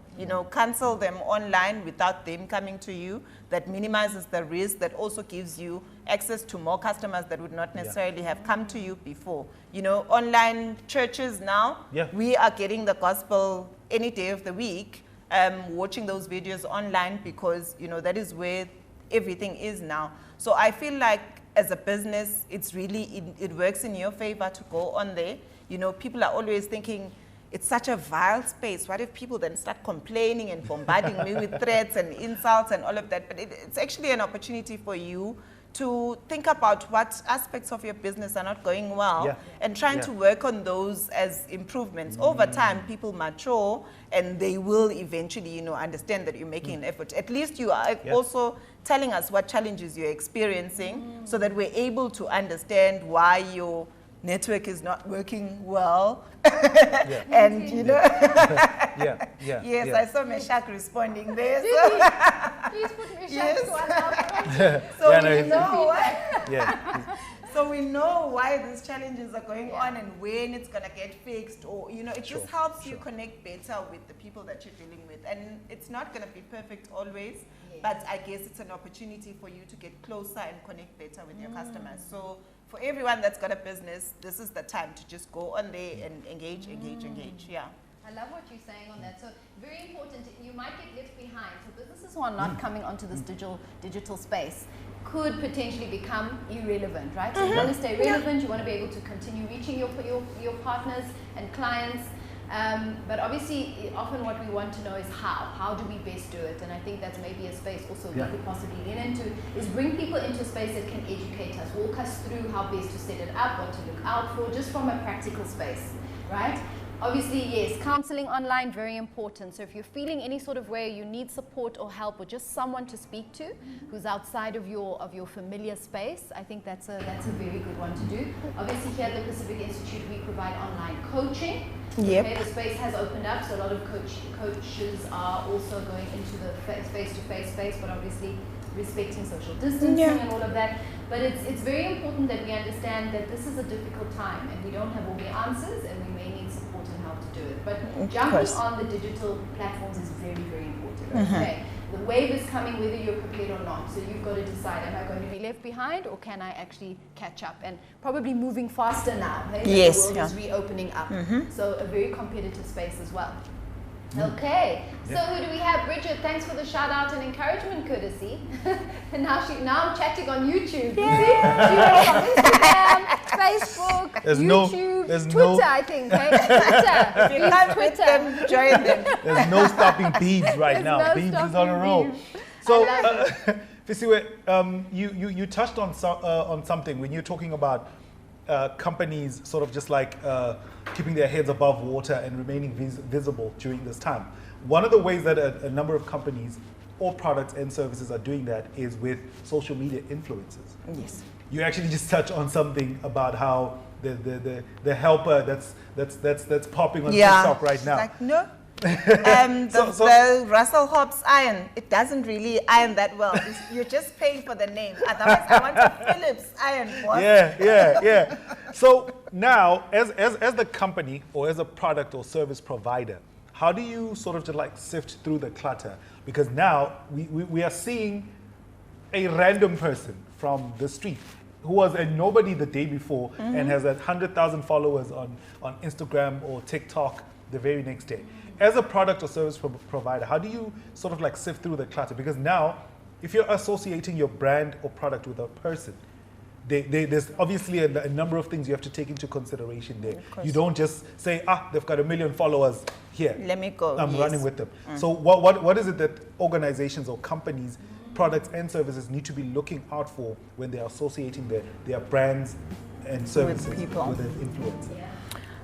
Cancel them online without them coming to you. That minimizes the risk, that also gives you access to more customers that would not necessarily have come to you before. Online churches now, we are getting the gospel any day of the week. Watching those videos online, because that is where everything is now. So I feel like as a business, it's really it works in your favor to go on there. People are always thinking it's such a vile space. What if people then start complaining and bombarding me with threats and insults and all of that? But it's actually an opportunity for you to think about what aspects of your business are not going well and trying to work on those as improvements. Over time, people mature and they will eventually, understand that you're making an effort. At least you are also telling us what challenges you're experiencing so that we're able to understand why your network is not working well. And yes, I saw Meshach responding there. Please put Meshach to allow. So we know why these challenges are going on and when it's going to get fixed, or it just helps you connect better with the people that you're dealing with. And it's not going to be perfect always, but I guess it's an opportunity for you to get closer and connect better with your customers. So for everyone that's got a business, this is the time to just go on there and engage. I love what you're saying on that. So very important, you might get left behind. So businesses who are not coming onto this digital space could potentially become irrelevant, right? So you want to stay relevant, you want to be able to continue reaching your partners and clients. But obviously, often what we want to know is how do we best do it? And I think that's maybe a space also we could possibly lean into, is bring people into a space that can educate us, walk us through how best to set it up, what to look out for, just from a practical space, right? Obviously, yes, counseling online, very important. So if you're feeling any sort of way you need support or help or just someone to speak to who's outside of your familiar space, I think that's a very good one to do. Obviously, here at the Pacific Institute, we provide online coaching. Okay, the space has opened up, so a lot of coaches are also going into the face-to-face space, but obviously respecting social distancing and all of that. But it's very important that we understand that this is a difficult time and we don't have all the answers and we may need support in how to do it. But jumping on the digital platforms is very, very important. Okay, the wave is coming whether you're prepared or not. So you've got to decide, am I going to be left behind or can I actually catch up? And probably moving faster now. Hey? The world is reopening up. So a very competitive space as well. Okay, so who do we have? Bridget, thanks for the shout out and encouragement courtesy. And now I'm chatting on YouTube. On Instagram, Facebook, YouTube, Twitter, I think. Twitter. If you can't Twitter, them, join them. There's no stopping Beebs right now. Beebs is on a roll. So, Fisiwe, you touched on something when you're talking about companies sort of just like keeping their heads above water and remaining visible during this time. One of the ways that a number of companies all products and services are doing that is with social media influencers. Yes. You actually just touch on something about how the helper that's popping on TikTok right now. Like, no. The Russell Hobbs iron, it doesn't really iron that well. You're just paying for the name. Otherwise, I want a Philips iron, boss. Yeah. So now, as the company or as a product or service provider, how do you sort of just like sift through the clutter? Because now we are seeing a random person from the street who was a nobody the day before and has 100,000 followers on Instagram or TikTok the very next day. As a product or service provider, how do you sort of like sift through the clutter? Because now, if you're associating your brand or product with a person, there's obviously a number of things you have to take into consideration there. You don't just say, they've got 1 million followers here. Let me go. I'm running with them. So what is it that organizations or companies, products and services need to be looking out for when they're associating their brands and services with an influencer?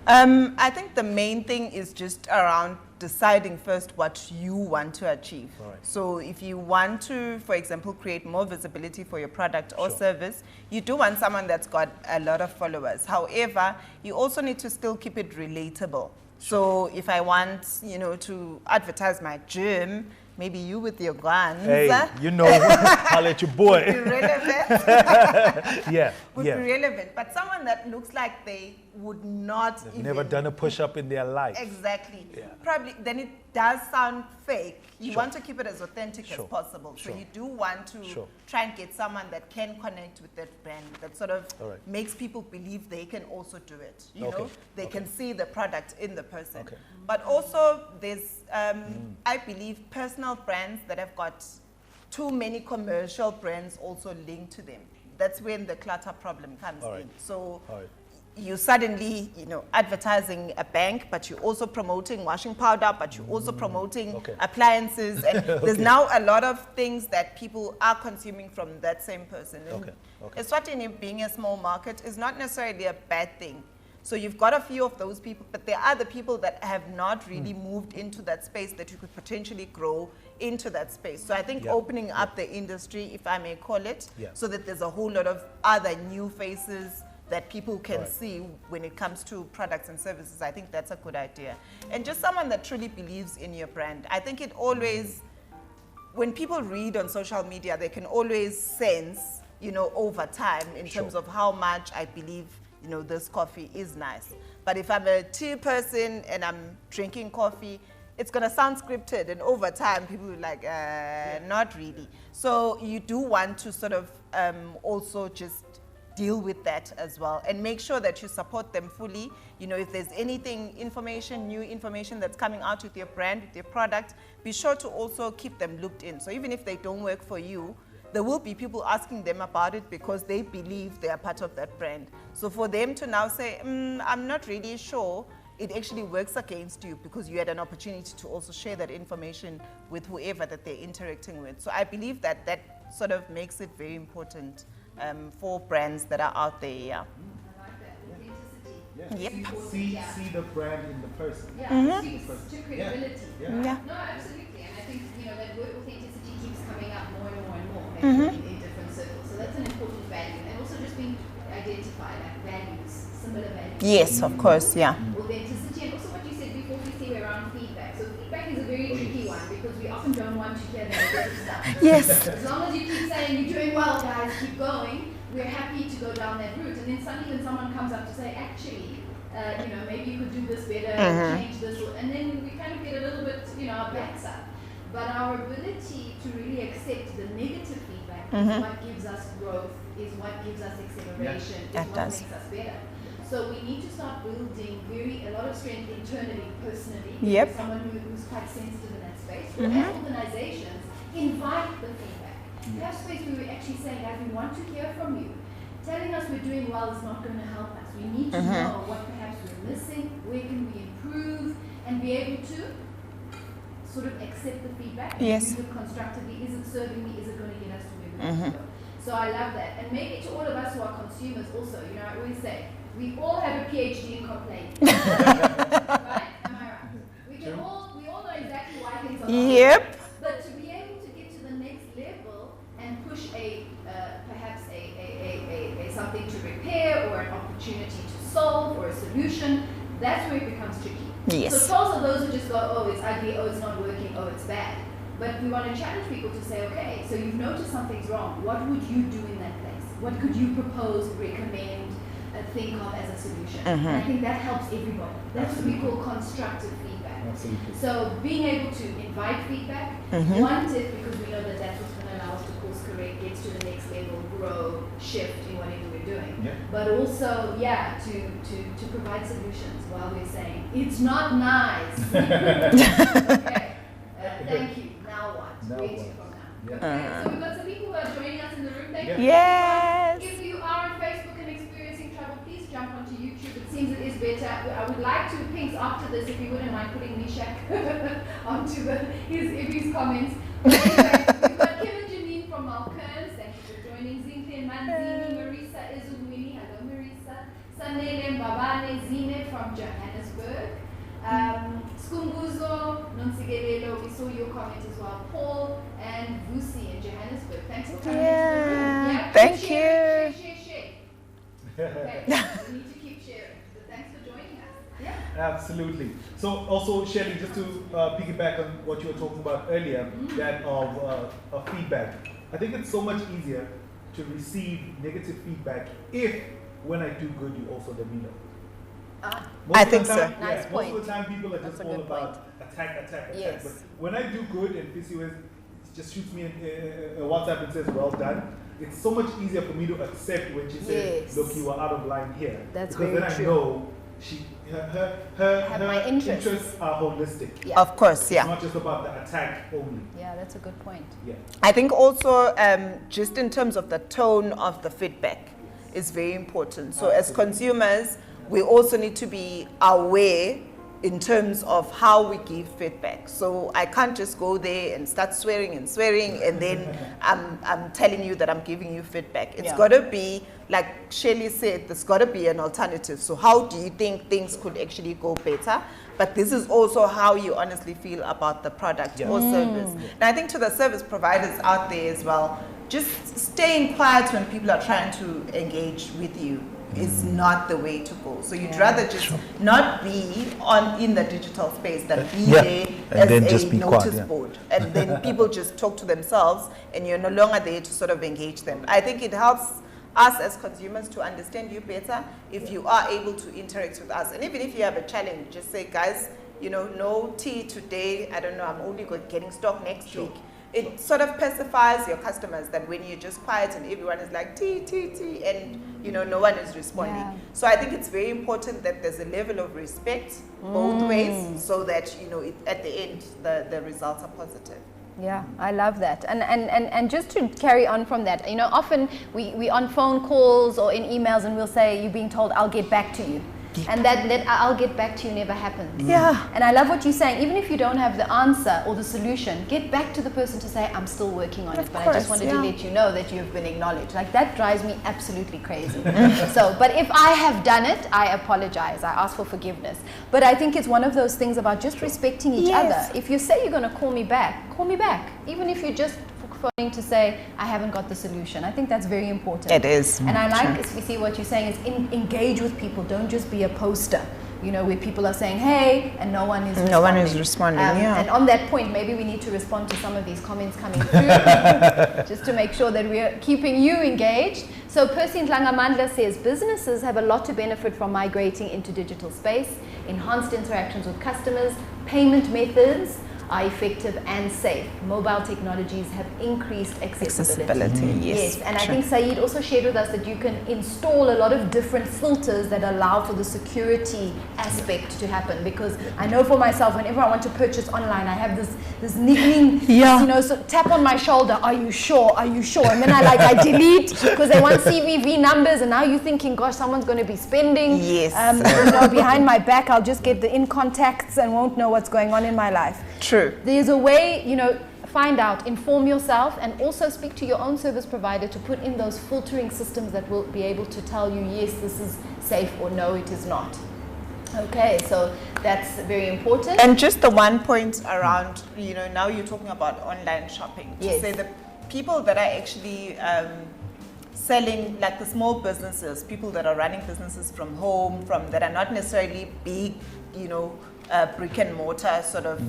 I think the main thing is just around deciding first what you want to achieve. Right. So if you want to, for example, create more visibility for your product or service, you do want someone that's got a lot of followers. However, you also need to still keep it relatable. So if I want, to advertise my gym, maybe you with your guns. Hey, I'll let your boy. Would be relevant. Would be relevant. But someone that looks like they would not They've never done a push-up in their life. Exactly. Yeah. Probably, then it does sound fake. You want to keep it as authentic as possible. So you do want to try and get someone that can connect with that brand, that sort of makes people believe they can also do it. You know, they can see the product in the person. But also there's, I believe, personal brands that have got too many commercial brands also linked to them. That's when the clutter problem comes in. So you suddenly, advertising a bank, but you're also promoting washing powder, but you're also promoting appliances. And there's now a lot of things that people are consuming from that same person. Eswatini being a small market is not necessarily a bad thing. So you've got a few of those people, but there are the people that have not really moved into that space that you could potentially grow into that space. So I think opening up the industry, if I may call it, so that there's a whole lot of other new faces that people can see when it comes to products and services, I think that's a good idea. And just someone that truly believes in your brand. I think it always, when people read on social media, they can always sense, over time in terms of how much I believe this coffee is nice. But if I'm a tea person and I'm drinking coffee, it's going to sound scripted, and over time people will be like, not really. So you do want to sort of also just deal with that as well and make sure that you support them fully. If there's anything, new information that's coming out with your brand, with your product, be sure to also keep them looped in. So even if they don't work for you, there will be people asking them about it because they believe they are part of that brand. So for them to now say, I'm not really sure, it actually works against you because you had an opportunity to also share that information with whoever that they're interacting with. So I believe that that sort of makes it very important for brands that are out there. I like that. Authenticity. Yep. See the brand in the person. To credibility. No, absolutely. And I think that word authenticity keeps coming up more and more and more in different circles. So that's an important value. And also just being identified, like values, similar values. Yes, of course, Authenticity, and also what you said before, Fisiwe, around feedback. So feedback is a very tricky one because we often don't want to hear the negative stuff. Yes. As long as you keep saying, you're doing well, guys, keep going, we're happy to go down that route. And then suddenly when someone comes up to say, actually, maybe you could do this better, change this, and then we kind of get a little bit, our backs up. But our ability to really accept the negative feedback is what gives us growth, is what gives us acceleration, is what makes us better. So we need to start building a lot of strength internally, personally. Someone who's quite sensitive in that space. Or as organizations, invite the feedback. Have space where we actually say, guys, we want to hear from you. Telling us we're doing well is not going to help us. We need to know what perhaps we're missing, where can we improve, and be able to sort of accept the feedback and use it constructively. Is it serving me? Is it going to get us to where we want to go? So I love that. And maybe to all of us who are consumers also, I always say, we all have a PhD in complaining. Right? Am I right? We all know exactly why things are not. Yep. But to be able to get opportunity to solve or a solution, that's where it becomes tricky. Yes. So trolls are those who just go, oh, it's ugly, oh, it's not working, oh, it's bad. But we want to challenge people to say, okay, so you've noticed something's wrong. What would you do in that place? What could you propose, recommend, think of as a solution? And I think that helps everybody. That's what we call constructive feedback. Absolutely. So being able to invite feedback, want it because we know that that's what's going to allow us to course correct, get to the next level, grow, shift in whatever we're doing. Yeah. But also, to provide solutions while we're saying, it's not nice. Okay. Thank you. Now what? Now Where to what? from now? Yeah. Okay. So we've got some people who are joining us in the room. Thank you. Yes. If you are on Facebook and experiencing trouble, please jump onto YouTube. It seems it is better. I would like to, Pinks, after this, if you wouldn't mind putting Mishak onto his comments. But anyway, we've got Kim and Janine from Malkerns. Thank you for joining. Zinke and Manzini, Marisa Izumwini. Hello, Marisa. Sandele Mbabane Zine from Johannesburg. Skumbuzo, Nonsigelelo, we saw your comment as well. Paul and Vusi in Johannesburg. Thanks for coming into the room. Yeah, thank share. you. Okay, we need to keep sharing. So thanks for joining us. Yeah. Absolutely. So also, Shelley, just to piggyback on what you were talking about earlier, that of feedback. I think it's so much easier to receive negative feedback if, when I do good, you also let me know. I think so. Nice point. Most of the time, people are just all about attack. Yes. But when I do good and Fisiwe just shoots me a WhatsApp and says, well done, it's so much easier for me to accept when she says, look, you are out of line here. That's because very then I true. know her interests. interests are holistic. Yeah. Of course, yeah. It's not just about the attack only. Yeah, that's a good point. Yeah. I think also just in terms of the tone of the feedback is very important. So as consumers, we also need to be aware in terms of how we give feedback. So I can't just go there and start swearing and then I'm telling you that I'm giving you feedback. It's got to be, like Shelley said, there's got to be an alternative. So how do you think things could actually go better? But this is also how you honestly feel about the product or service. And I think to the service providers out there as well, just staying quiet when people are trying to engage with you is not the way to go. So you'd rather just not be in the digital space than be there as then a just be notice quiet, board. And then people just talk to themselves and you're no longer there to sort of engage them. I think it helps us as consumers to understand you better if you are able to interact with us. And even if you have a challenge, just say, guys, you know, no tea today. I don't know, I'm only getting stock next week. It sort of pacifies your customers that when you're just quiet and everyone is like tea, and you know no one is responding. Yeah. So I think it's very important that there's a level of respect both ways, so that you know at the end the results are positive. Yeah, I love that. And just to carry on from that, you know, often we on phone calls or in emails and we'll say, you're being told, I'll get back to you. And that I'll get back to you never happens. Yeah. And I love what you're saying. Even if you don't have the answer or the solution, get back to the person to say, I'm still working on it, but I just wanted to let you know that you have been acknowledged. Like, that drives me absolutely crazy. But if I have done it, I apologize. I ask for forgiveness. But I think it's one of those things about just respecting each other. If you say you're going to call me back, call me back. Even if you're just phoning to say, I haven't got the solution. I think that's very important. It is. And I like, you see what you're saying is engage with people. Don't just be a poster, you know, where people are saying, hey, and no one is responding. No one is responding, And on that point, maybe we need to respond to some of these comments coming through, just to make sure that we're keeping you engaged. So Percy Ndlangamandla says, businesses have a lot to benefit from migrating into digital space, enhanced interactions with customers, payment methods are effective and safe. Mobile technologies have increased accessibility. Yes. And I think Saeed also shared with us that you can install a lot of different filters that allow for the security aspect to happen. Because I know for myself, whenever I want to purchase online, I have this niggling, you know, so tap on my shoulder, are you sure? Are you sure? And then I delete because they want CVV numbers, and now you're thinking, gosh, someone's going to be spending. Yes. You know, behind my back, I'll just get the in contacts and won't know what's going on in my life. True. There's a way, you know, find out, inform yourself, and also speak to your own service provider to put in those filtering systems that will be able to tell you, yes, this is safe, or no, it is not. Okay, so that's very important. And just the one point around, you know, now you're talking about online shopping. To say the people that are actually selling, like the small businesses, people that are running businesses from home, that are not necessarily big, brick and mortar sort of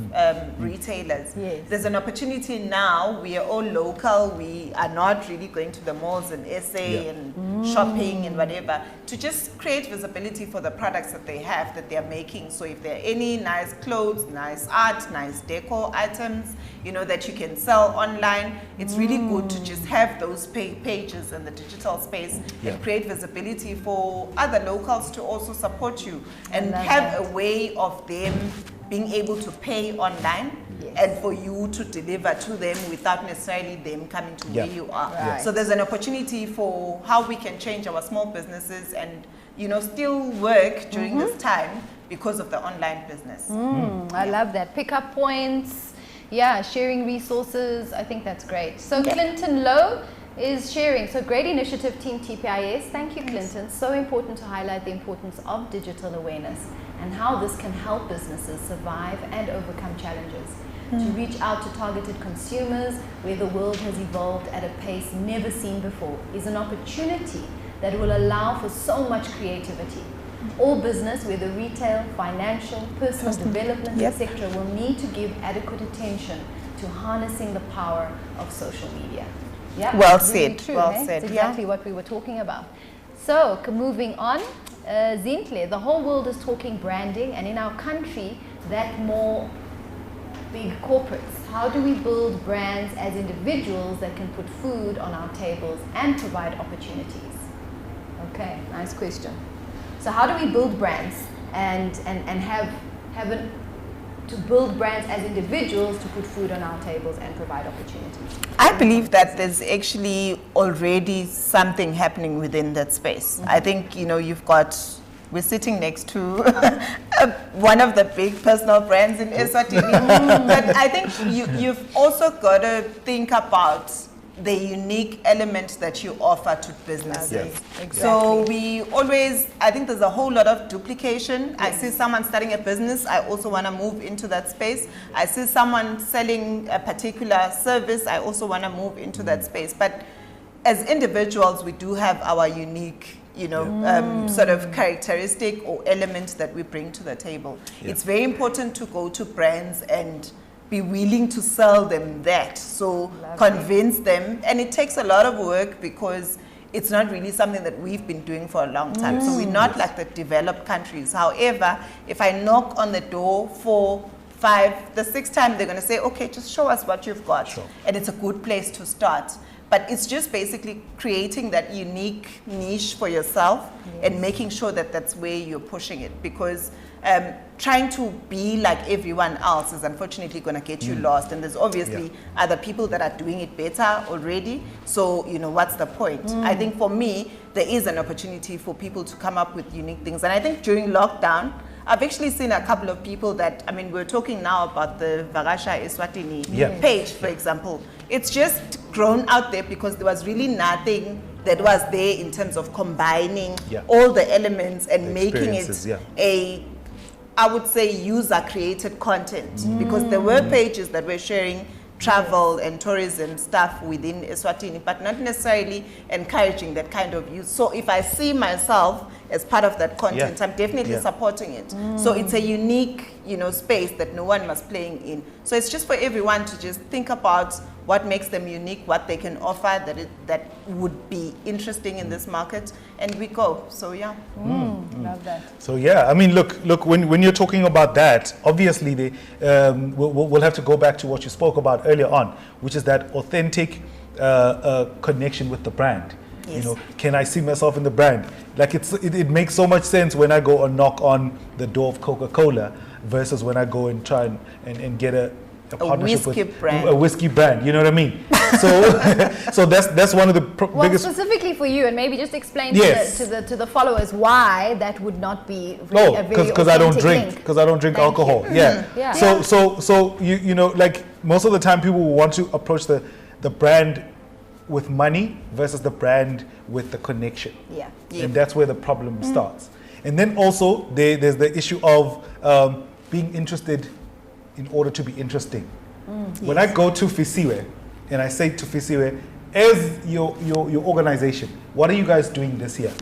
retailers. Yes. There's an opportunity now. We are all local. We are not really going to the malls and SA and shopping and whatever, to just create visibility for the products that they have, that they're making. So if there are any nice clothes, nice art, nice decor items, that you can sell online, it's really good to just have those pages in the digital space and create visibility for other locals to also support you and have a way of them being able to pay online and for you to deliver to them without necessarily them coming to where you are. Right. So there's an opportunity for how we can change our small businesses and still work during this time because of the online business. I love that. Pick up points, sharing resources. I think that's great. So Clinton Lowe is sharing. So great initiative, Team TPIS. Thank you, Clinton. So important to highlight the importance of digital awareness and how this can help businesses survive and overcome challenges. To reach out to targeted consumers where the world has evolved at a pace never seen before is an opportunity that will allow for so much creativity. All business, whether retail, financial, personal development, etc., will need to give adequate attention to harnessing the power of social media. Yeah, well really said. True, well eh? said. It's exactly what we were talking about. So, moving on, Zinhle, the whole world is talking branding, and in our country, that more big corporates. How do we build brands as individuals that can put food on our tables and provide opportunities? Okay, nice question. So how do we build brands and to build brands as individuals to put food on our tables and provide opportunities? I believe that there's actually already something happening within that space. I think, we're sitting next to one of the big personal brands in Eswatini. But I think you've also got to think about the unique element that you offer to businesses. Yes, exactly. So I think there's a whole lot of duplication. I see someone starting a business, I also want to move into that space. I see someone selling a particular service, I also want to move into that space. But as individuals, we do have our unique sort of characteristic or element that we bring to the table. It's very important to go to brands and be willing to sell them that. So convince them, and it takes a lot of work because it's not really something that we've been doing for a long time. So we're not like the developed countries. However, if I knock on the door 4, 5, the 6th time, they're going to say, okay, just show us what you've got. Sure. And it's a good place to start. But it's just basically creating that unique niche for yourself and making sure that that's where you're pushing it. Because trying to be like everyone else is unfortunately going to get you lost. And there's obviously other people that are doing it better already. So, what's the point? I think for me, there is an opportunity for people to come up with unique things. And I think during lockdown, I've actually seen a couple of people that, we're talking now about the Vakasha Eswatini page, for example. It's just grown out there because there was really nothing that was there in terms of combining all the elements and making it I would say, user-created content. Because there were pages that were sharing travel and tourism stuff within Eswatini, but not necessarily encouraging that kind of use. So if I see myself as part of that content, I'm definitely supporting it. So it's a unique, space that no one was playing in. So it's just for everyone to just think about what makes them unique, what they can offer that would be interesting in this market, and we go. So love that. So look, when you're talking about that, obviously we'll have to go back to what you spoke about earlier on, which is that authentic connection with the brand. Yes. Can I see myself in the brand? Like it makes so much sense when I go and knock on the door of Coca-Cola versus when I go and try and get a partnership with a whiskey brand. You know what I mean? So that's one of the biggest. Specifically for you, and maybe just explain to the followers why that would not be really because I don't drink alcohol. Yeah. So like most of the time people will want to approach the brand with money versus the brand with the connection. And that's where the problem starts. And then also there's the issue of being interested in order to be interesting. When I go to Fisiwe and I say to Fisiwe, as your organization, what are you guys doing this year?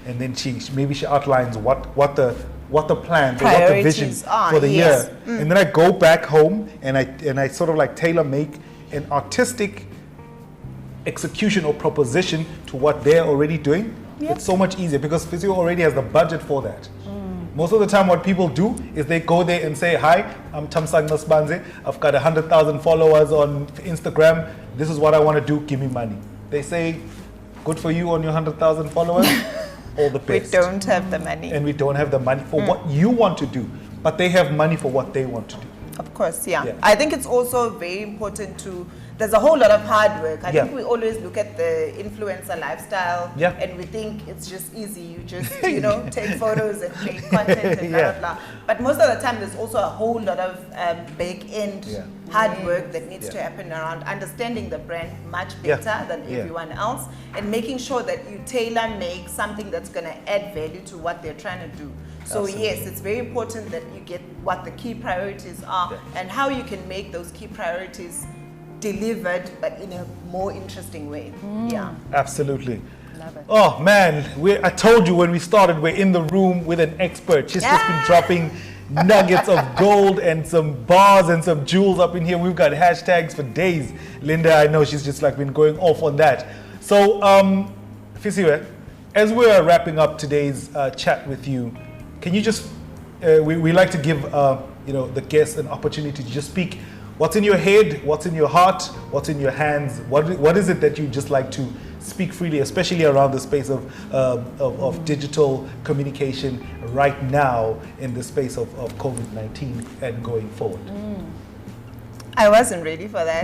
And then maybe she outlines what the plans or what the vision for the year. And then I go back home and I sort of like tailor make an artistic execution or proposition to what they're already doing. It's so much easier because Fisiwe already has the budget for that. Most of the time what people do is they go there and say, hi, I'm Thamsanqa Sbanze. I've got 100,000 followers on Instagram. This is what I want to do. Give me money. They say, good for you on your 100,000 followers. All the best. We don't have the money. And we don't have the money for what you want to do. But they have money for what they want to do. Of course, yeah. I think it's also very important to, there's a whole lot of hard work. I think we always look at the influencer lifestyle and we think it's just easy. You just, you know, take photos and make content and blah, blah, blah. But most of the time there's also a whole lot of back-end hard work that needs to happen around understanding the brand much better than everyone else and making sure that you tailor-make something that's going to add value to what they're trying to do. So yes, it's very important that you get what the key priorities are and how you can make those key priorities delivered, but in a more interesting way. Yeah, absolutely. Love it. Oh man, I told you when we started, we're in the room with an expert. She's just been dropping nuggets of gold and some bars and some jewels up in here. We've got hashtags for days. Linda, I know she's just like been going off on that. So, Fisiwe, as we're wrapping up today's chat with you, can you just, we like to give you know, the guests an opportunity to just speak what's in your head, what's in your heart, what's in your hands, what is it that you just like to speak freely, especially around the space of digital communication right now in the space of COVID-19 and going forward? I wasn't ready for that.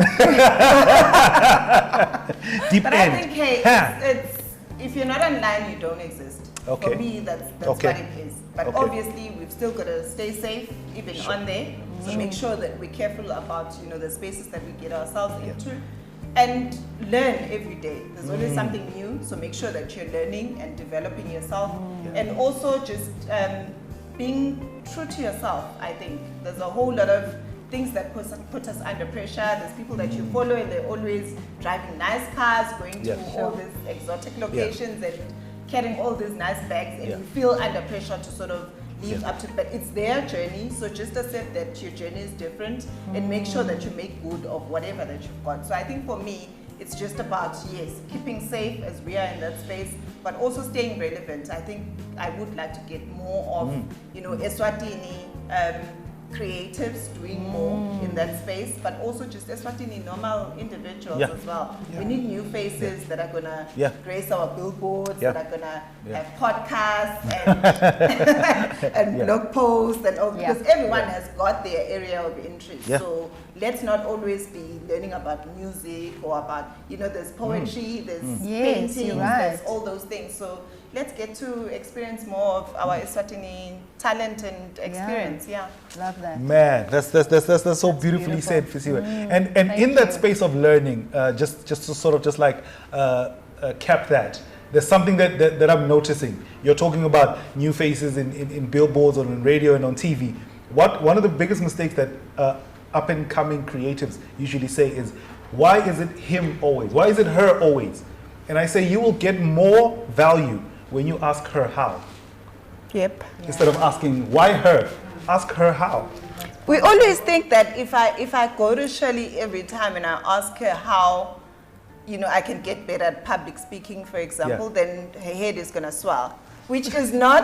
Deep but end. I think, hey, it's, if you're not online, you don't exist. Okay. For me, that's what it is. But obviously, we've still got to stay safe, even on there. So make sure that we're careful about, you know, the spaces that we get ourselves into, and learn every day. There's always something new. So make sure that you're learning and developing yourself, and also just being true to yourself. I think there's a whole lot of things that put us under pressure. There's people that you follow and they're always driving nice cars, going to all these exotic locations and carrying all these nice bags, and you feel under pressure to sort of live up to, but it's their journey. So just accept that your journey is different and make sure that you make good of whatever that you've got. So I think for me, it's just about, yes, keeping safe as we are in that space, but also staying relevant. I think I would like to get more of, you know, Eswatini creatives doing more in that space, but also just Eswatini normal individuals as well. We need new faces that are gonna grace our billboards, that are gonna have podcasts and, and blog posts and all, because everyone has got their area of interest. So let's not always be learning about music or about, you know, there's poetry, there's painting, there's all those things. So let's get to experience more of our Eswatini talent and experience. Love that. Man, that's so beautifully said, Fisiwe. And in that space of learning, just to sort of just like cap that, there's something that I'm noticing. You're talking about new faces in billboards or in radio and on TV. One of the biggest mistakes that up and coming creatives usually say is, why is it him always? Why is it her always? And I say you will get more value when you ask her how. Instead of asking why her, ask her how. We always think that if I go to Shirley every time and I ask her how, you know, I can get better at public speaking, for example, then her head is gonna swell, which is not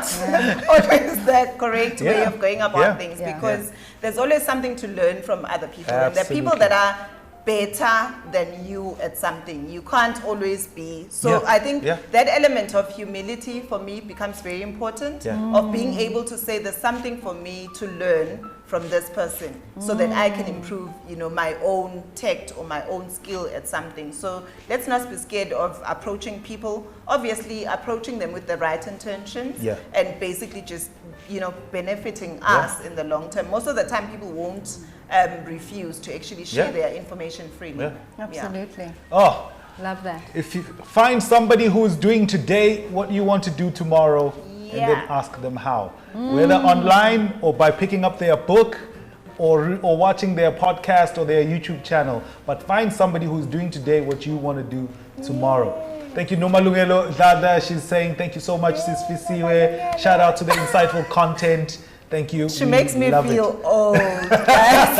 always the correct way of going about things, because there's always something to learn from other people. And there are people that are better than you at something. You can't always be. So I think that element of humility for me becomes very important, of being able to say there's something for me to learn from this person so that I can improve, you know, my own tact or my own skill at something. So let's not be scared of approaching people, obviously approaching them with the right intentions and basically just, you know, benefiting us in the long term. Most of the time people won't refuse to actually share their information freely. Absolutely. Oh, love that. If you find somebody who is doing today what you want to do tomorrow, and then ask them how. Whether online or by picking up their book, or watching their podcast or their YouTube channel, but find somebody who's doing today what you want to do tomorrow. Thank you, Nomalungelo Dada. She's saying thank you so much, Sis Fisiwe. Shout out to the insightful content. Thank you. She makes me feel old, guys.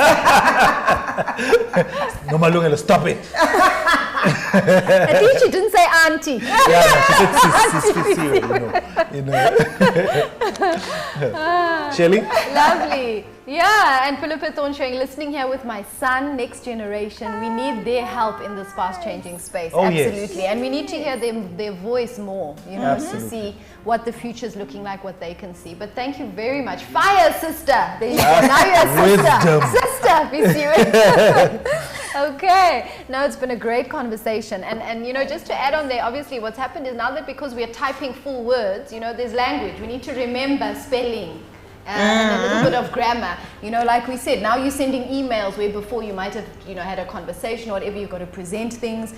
Nomalungelo, stop it. At least she didn't say auntie. Yeah, she said Sis Fisiwe, you know. Shelly? Lovely. Yeah, and Philippa Thorne showing, listening here with my son, next generation. We need their help in this fast-changing space. Oh, absolutely. Yes. And we need to hear their voice more, you know, Absolutely. to see what the future's looking like, what they can see. But thank you very much. Fire, sister. There you go. Now you're a sister. Sister, Fisiwe. Okay. No, it's been a great conversation. And, you know, just to add on there, obviously what's happened is now that because we are typing full words, you know, there's language. We need to remember spelling. And a little bit of grammar, you know, like we said, now you're sending emails where before you might have, you know, had a conversation or whatever, you've got to present things,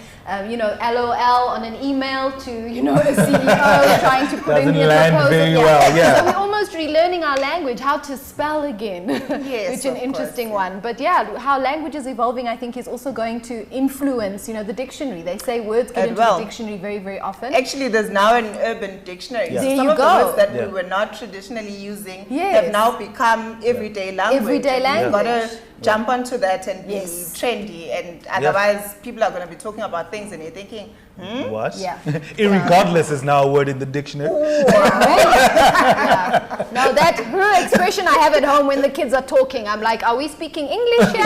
you know, LOL on an email to, you know, a CEO trying to put in their proposal. Very well, yeah. So we're almost relearning our language, how to spell again, Yes, which is an interesting one. But yeah, how language is evolving, I think, is also going to influence, you know, the dictionary. They say words get into the dictionary very, very often. Actually, there's now an urban dictionary. Yeah. So There some you of the go. words that we were not traditionally using have now become everyday language. Everyday language. You've got to jump onto that and be Yes. trendy, and otherwise people are going to be talking about things and you're thinking, What? Yeah. Irregardless is now a word in the dictionary. Yeah. Now that expression I have at home when the kids are talking, I'm like, are we speaking English here?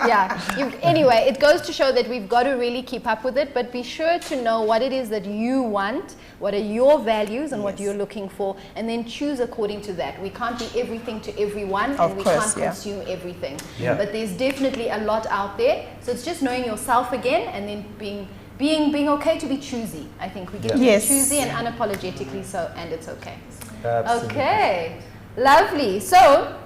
Yeah. Anyway, it goes to show that we've got to really keep up with it, but be sure to know what it is that you want, what are your values and what you're looking for, and then choose according to that. We can't be everything to everyone, and we can't consume everything. Yeah. But there's definitely a lot out there. So it's just knowing yourself again, and then being okay to be choosy. I think we get to be choosy and unapologetically so, and it's okay. Absolutely. Okay, lovely. So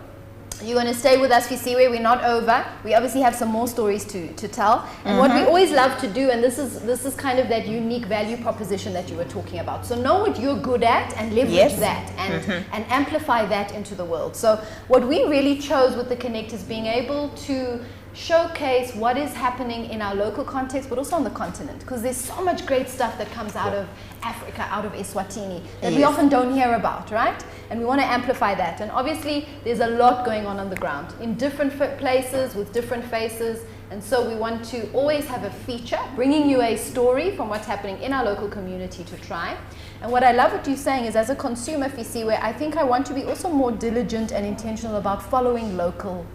you're going to stay with us, Fisiwe. We're not over. We obviously have some more stories to tell. And what we always love to do, and this is kind of that unique value proposition that you were talking about. So know what you're good at and leverage that and amplify that into the world. So what we really chose with the Connect is being able to showcase what is happening in our local context, but also on the continent, because there's so much great stuff that comes out of Africa, out of Eswatini, that we often don't hear about, right? And we want to amplify that. And obviously, there's a lot going on the ground in different places with different faces. And so we want to always have a feature, bringing you a story from what's happening in our local community to try. And what I love what you're saying is, as a consumer, Fisiwe, I think I want to be also more diligent and intentional about following local,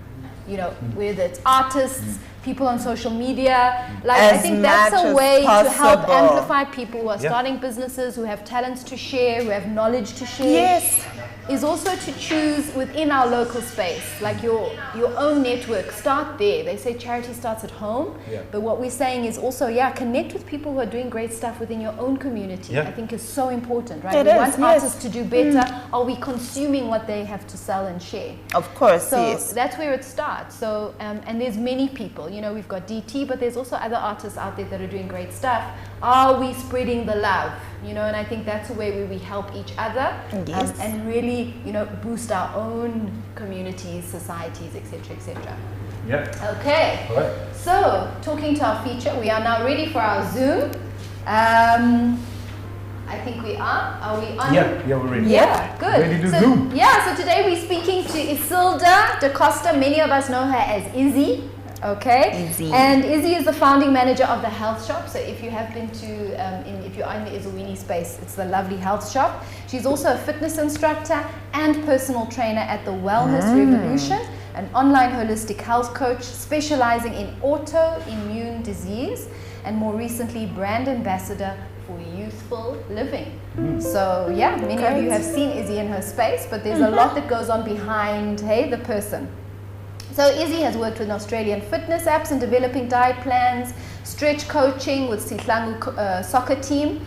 you know, whether it's artists, people on social media. Like, I think that's a way to help amplify people who are starting businesses, who have talents to share, who have knowledge to share. Yes. Is also to choose within our local space, like your own network. Start there. They say charity starts at home, but what we're saying is also, connect with people who are doing great stuff within your own community. I think is so important, right? We want artists to do better. Are we consuming what they have to sell and share? Of course, so that's where it starts. So, and there's many people, you know, we've got DT, but there's also other artists out there that are doing great stuff. Are we spreading the love? You know, and I think that's a way where we help each other and really, you know, boost our own communities, societies, etc., etc. Yeah. Okay. All right. So, talking to our feature, we are now ready for our Zoom. I think we are. Are we on? Yeah, we're ready. Yeah, good. Ready to Zoom. Yeah, so today we're speaking to Isilda Da Costa. Many of us know her as Izzy. Okay, Izzy. And Izzy is the founding manager of the Health Shop. So if you have been to, if you're in the Ezawini space, it's the lovely Health Shop. She's also a fitness instructor and personal trainer at the Wellness Revolution, an online holistic health coach specializing in autoimmune disease, and more recently, brand ambassador for youthful living. So yeah, many of you have seen Izzy in her space, but there's a lot that goes on behind, the person. So Izzy has worked with Australian fitness apps in developing diet plans, stretch coaching with Sihlangu soccer team.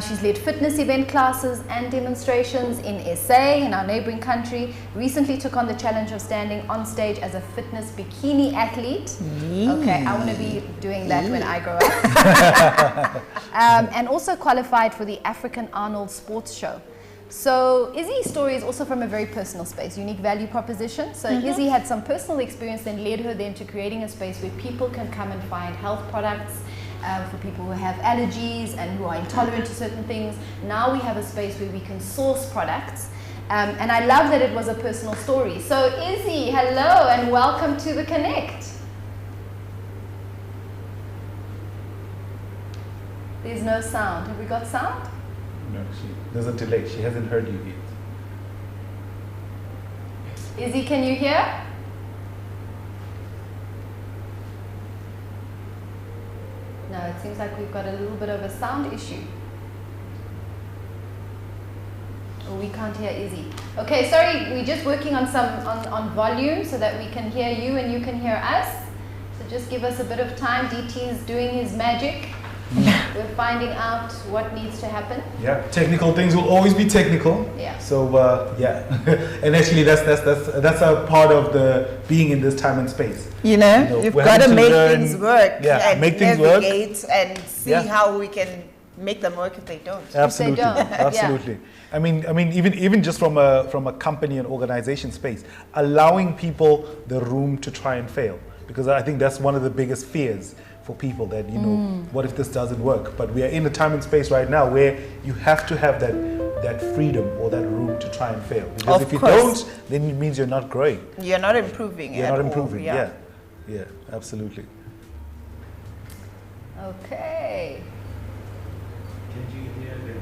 She's led fitness event classes and demonstrations in SA, in our neighboring country. Recently took on the challenge of standing on stage as a fitness bikini athlete. Okay, I want to be doing that when I grow up. And also qualified for the African Arnold Sports Show. So Izzy's story is also from a very personal space, unique value proposition. So Izzy had some personal experience that led her then to creating a space where people can come and find health products for people who have allergies and who are intolerant to certain things. Now we have a space where we can source products. And I love that it was a personal story. So Izzy, hello and welcome to the Connect. There's no sound. Have we got sound? No, there's a delay. She hasn't heard you yet. Izzy, can you hear? No, it seems like we've got a little bit of a sound issue. Oh, we can't hear Izzy. Okay, sorry, we're just working on on volume so that we can hear you and you can hear us. So just give us a bit of time. DT is doing his magic. We're finding out what needs to happen. Yeah, technical things will always be technical. Yeah. So yeah, and actually that's a part of the being in this time and space. You've got to make things work. Yeah, and make things work and see how we can make them work if they don't. Absolutely, If they don't. absolutely. I mean, even just from a company and organization space, allowing people the room to try and fail, because I think that's one of the biggest fears for people, that what if this doesn't work? But we are in a time and space right now where you have to have that freedom or that room to try and fail, because if you don't, then it means you're not growing. You're not improving. You're not improving. Yeah, absolutely. Okay. Can you hear them?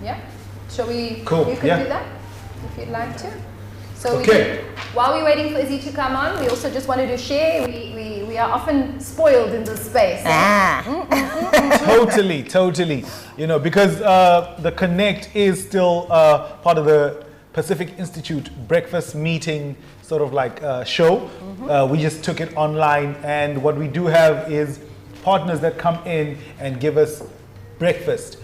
Yeah. Shall we? Cool. You can do that if you'd like to. So while we're waiting for Izzy to come on, we also just wanted to share. We are often spoiled in this space. Totally. Because the Connect is still part of the Pacific Institute breakfast meeting sort of like show. We just took it online, and what we do have is partners that come in and give us breakfast.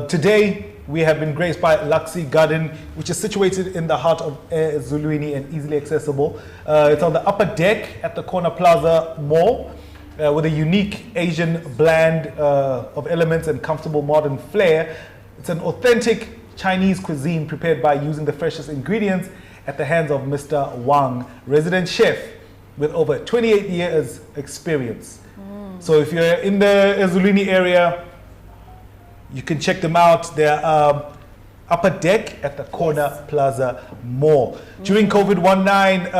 Today, we have been graced by Luxy Garden, which is situated in the heart of Ezulwini and easily accessible. It's on the upper deck at the Corner Plaza Mall with a unique Asian blend of elements and comfortable modern flair. It's an authentic Chinese cuisine prepared by using the freshest ingredients at the hands of Mr. Wang, resident chef with over 28 years experience. So if you're in the Ezulwini area, you can check them out. They're upper deck at the Corner Plaza Mall. During COVID-19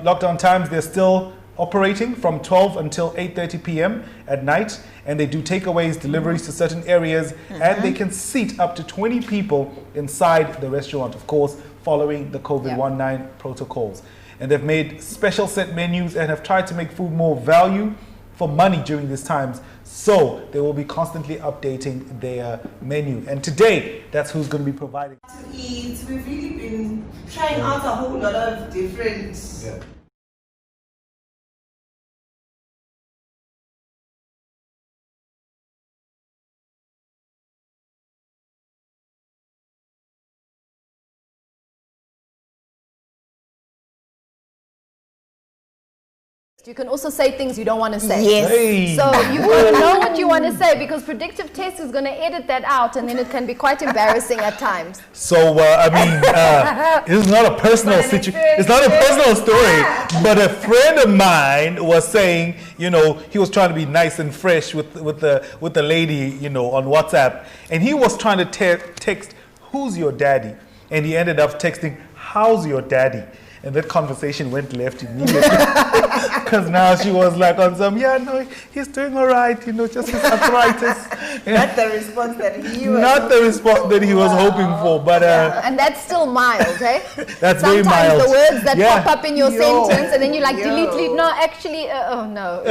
lockdown times, they're still operating from 12 until 8:30 p.m. at night, and they do takeaways, deliveries to certain areas, and they can seat up to 20 people inside the restaurant, of course, following the COVID-19 protocols. And they've made special set menus and have tried to make food more value for money during these times. So they will be constantly updating their menu. And today, that's who's going to be providing. To eat, we've really been trying out a whole lot of different You can also say things you don't want to say. Yes. Hey. So you've got to know what you want to say, because predictive text is going to edit that out, and then it can be quite embarrassing at times. So it's not a personal situation. It's not a personal story. But a friend of mine was saying, he was trying to be nice and fresh with the lady, on WhatsApp, and he was trying to text, "Who's your daddy?" And he ended up texting, "How's your daddy?" And that conversation went left immediately, because now she was like on some, he's doing all right, just his arthritis. Not the response that he was hoping for, but and that's still mild, eh? That's Sometimes very mild. the words that pop up in your sentence, and then you delete. No, actually, oh no.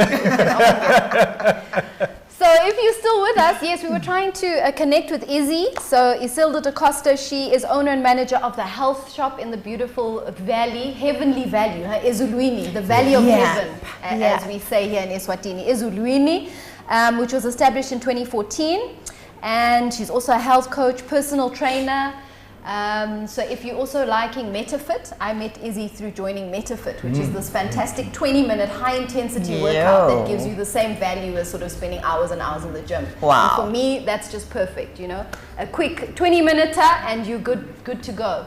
So if you're still with us, yes, we were trying to connect with Izzy. So Isilda da Costa, she is owner and manager of the health shop in the beautiful valley, Heavenly Valley, Ezulwini, the Valley of Heaven, as we say here in Eswatini, Ezulwini, which was established in 2014. And she's also a health coach, personal trainer, So if you're also liking MetaFit, I met Izzy through joining MetaFit, which is this fantastic 20-minute high-intensity workout that gives you the same value as sort of spending hours and hours in the gym. Wow. And for me, that's just perfect, you know. A quick 20-minute and you're good to go.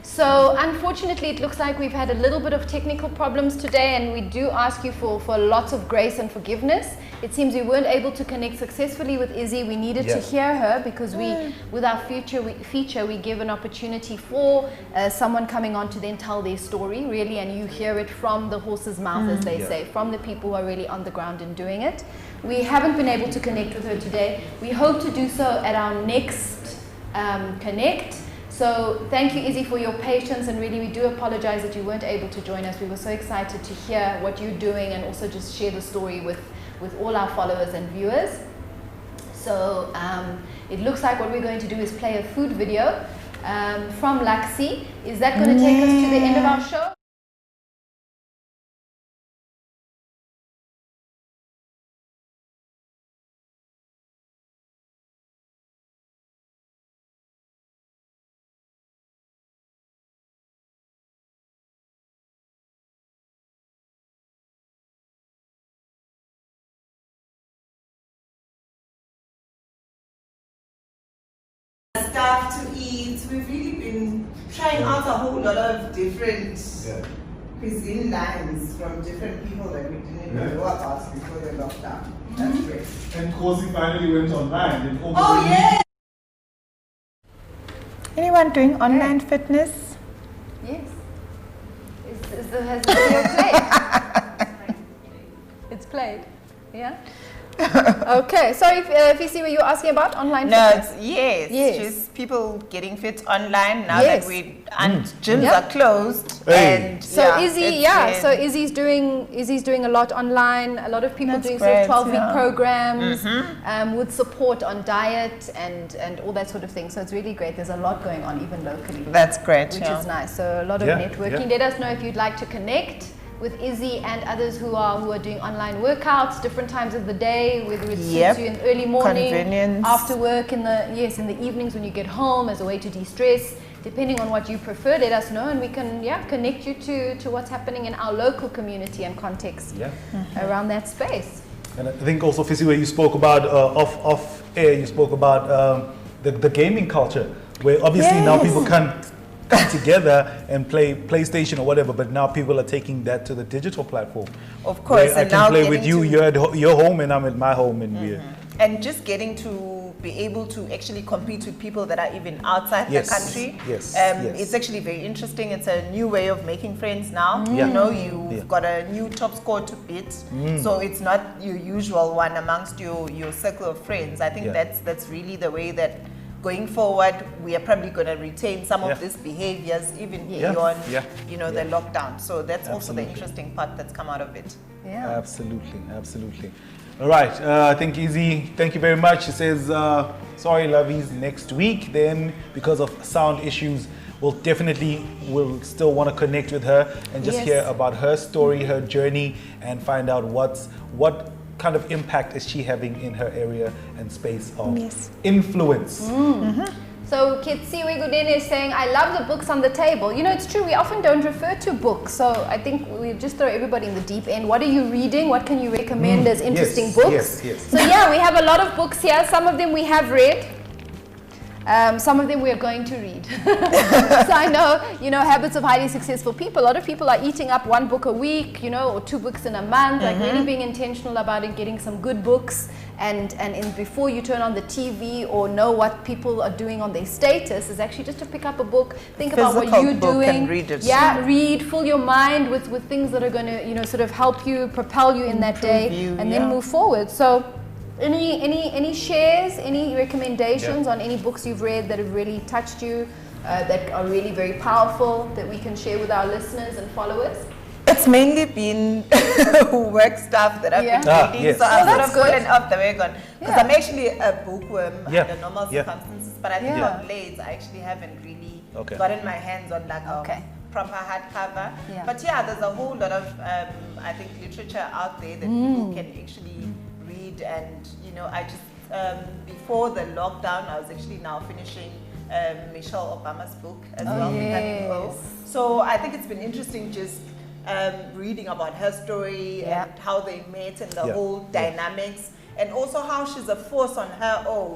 So unfortunately, it looks like we've had a little bit of technical problems today, and we do ask you for lots of grace and forgiveness. It seems we weren't able to connect successfully with Izzy. We needed to hear her because with our feature, we give an opportunity for someone coming on to then tell their story, really, and you hear it from the horse's mouth, as they say, from the people who are really on the ground and doing it. We haven't been able to connect with her today. We hope to do so at our next Connect. So thank you, Izzy, for your patience, and really we do apologize that you weren't able to join us. We were so excited to hear what you're doing and also just share the story with all our followers and viewers. So it looks like what we're going to do is play a food video from Laxi. Is that going to take us to the end of our show? Stuff to eat. We've really been trying out a whole lot of different cuisine lines from different people that we didn't even know about before the lockdown. That's great. And Kosi finally went online. Oh yeah! Anyone doing online fitness? Yes. Has the video played? It's played. Yeah. Okay. Sorry, Fisiwe, you were asking about online fitness? Yes. Just people getting fit online now that gyms are closed. Hey. And so so Izzy's doing a lot online. A lot of people doing sort of 12-week programs with support on diet and all that sort of thing. So it's really great. There's a lot going on even locally. That's great. Which is nice. So a lot of networking. Let us know if you'd like to connect with Izzy and others who are doing online workouts, different times of the day, whether it suits you in the early morning, after work, in the evenings when you get home as a way to de-stress. Depending on what you prefer, let us know, and we can connect you to what's happening in our local community and context around that space. And I think also, Fisiwe, you spoke about off air. You spoke about the gaming culture, where obviously now people can't come together and play PlayStation or whatever, but now people are taking that to the digital platform. Of course, I can play with you. You're at your home, and I'm at my home, and and just getting to be able to actually compete with people that are even outside the country. It's actually very interesting. It's a new way of making friends now. You know, you've got a new top score to beat, so it's not your usual one amongst your circle of friends. I think that's really the way that going forward, we are probably going to retain some of these behaviors even beyond, the lockdown. So that's also the interesting part that's come out of it. Yeah, absolutely. All right, I think Izzy, thank you very much. She says, sorry, lovies, next week. Then, because of sound issues, will still want to connect with her and just hear about her story, her journey, and find out what kind of impact is she having in her area and space of influence. So Kitsiwe Gudene is saying, I love the books on the table. You know, it's true, we often don't refer to books. So I think we just throw everybody in the deep end. What are you reading? What can you recommend as interesting books? So we have a lot of books here. Some of them we have read. Some of them we are going to read. So I know, habits of highly successful people. A lot of people are eating up one book a week, or 2 books in a month, like really being intentional about it, getting some good books. And before you turn on the TV or know what people are doing on their status, is actually just to pick up a book, think about what you're doing. And read it. Read, fill your mind with things that are going to, sort of help you, propel you in that day, and then move forward. So any shares, any recommendations on any books you've read that have really touched you, that are really very powerful, that we can share with our listeners and followers? It's mainly been work stuff that I've been reading, so I've sort of fallen off the wagon. Because I'm actually a bookworm under normal circumstances, but I think of late I actually haven't really gotten my hands on like a proper hardcover. But there's a whole lot of I think literature out there that people can actually read, and I just before the lockdown I was actually now finishing Michelle Obama's book as well. Yes. So I think it's been interesting just reading about her story and how they met and the whole dynamics. And also how she's a force on her own.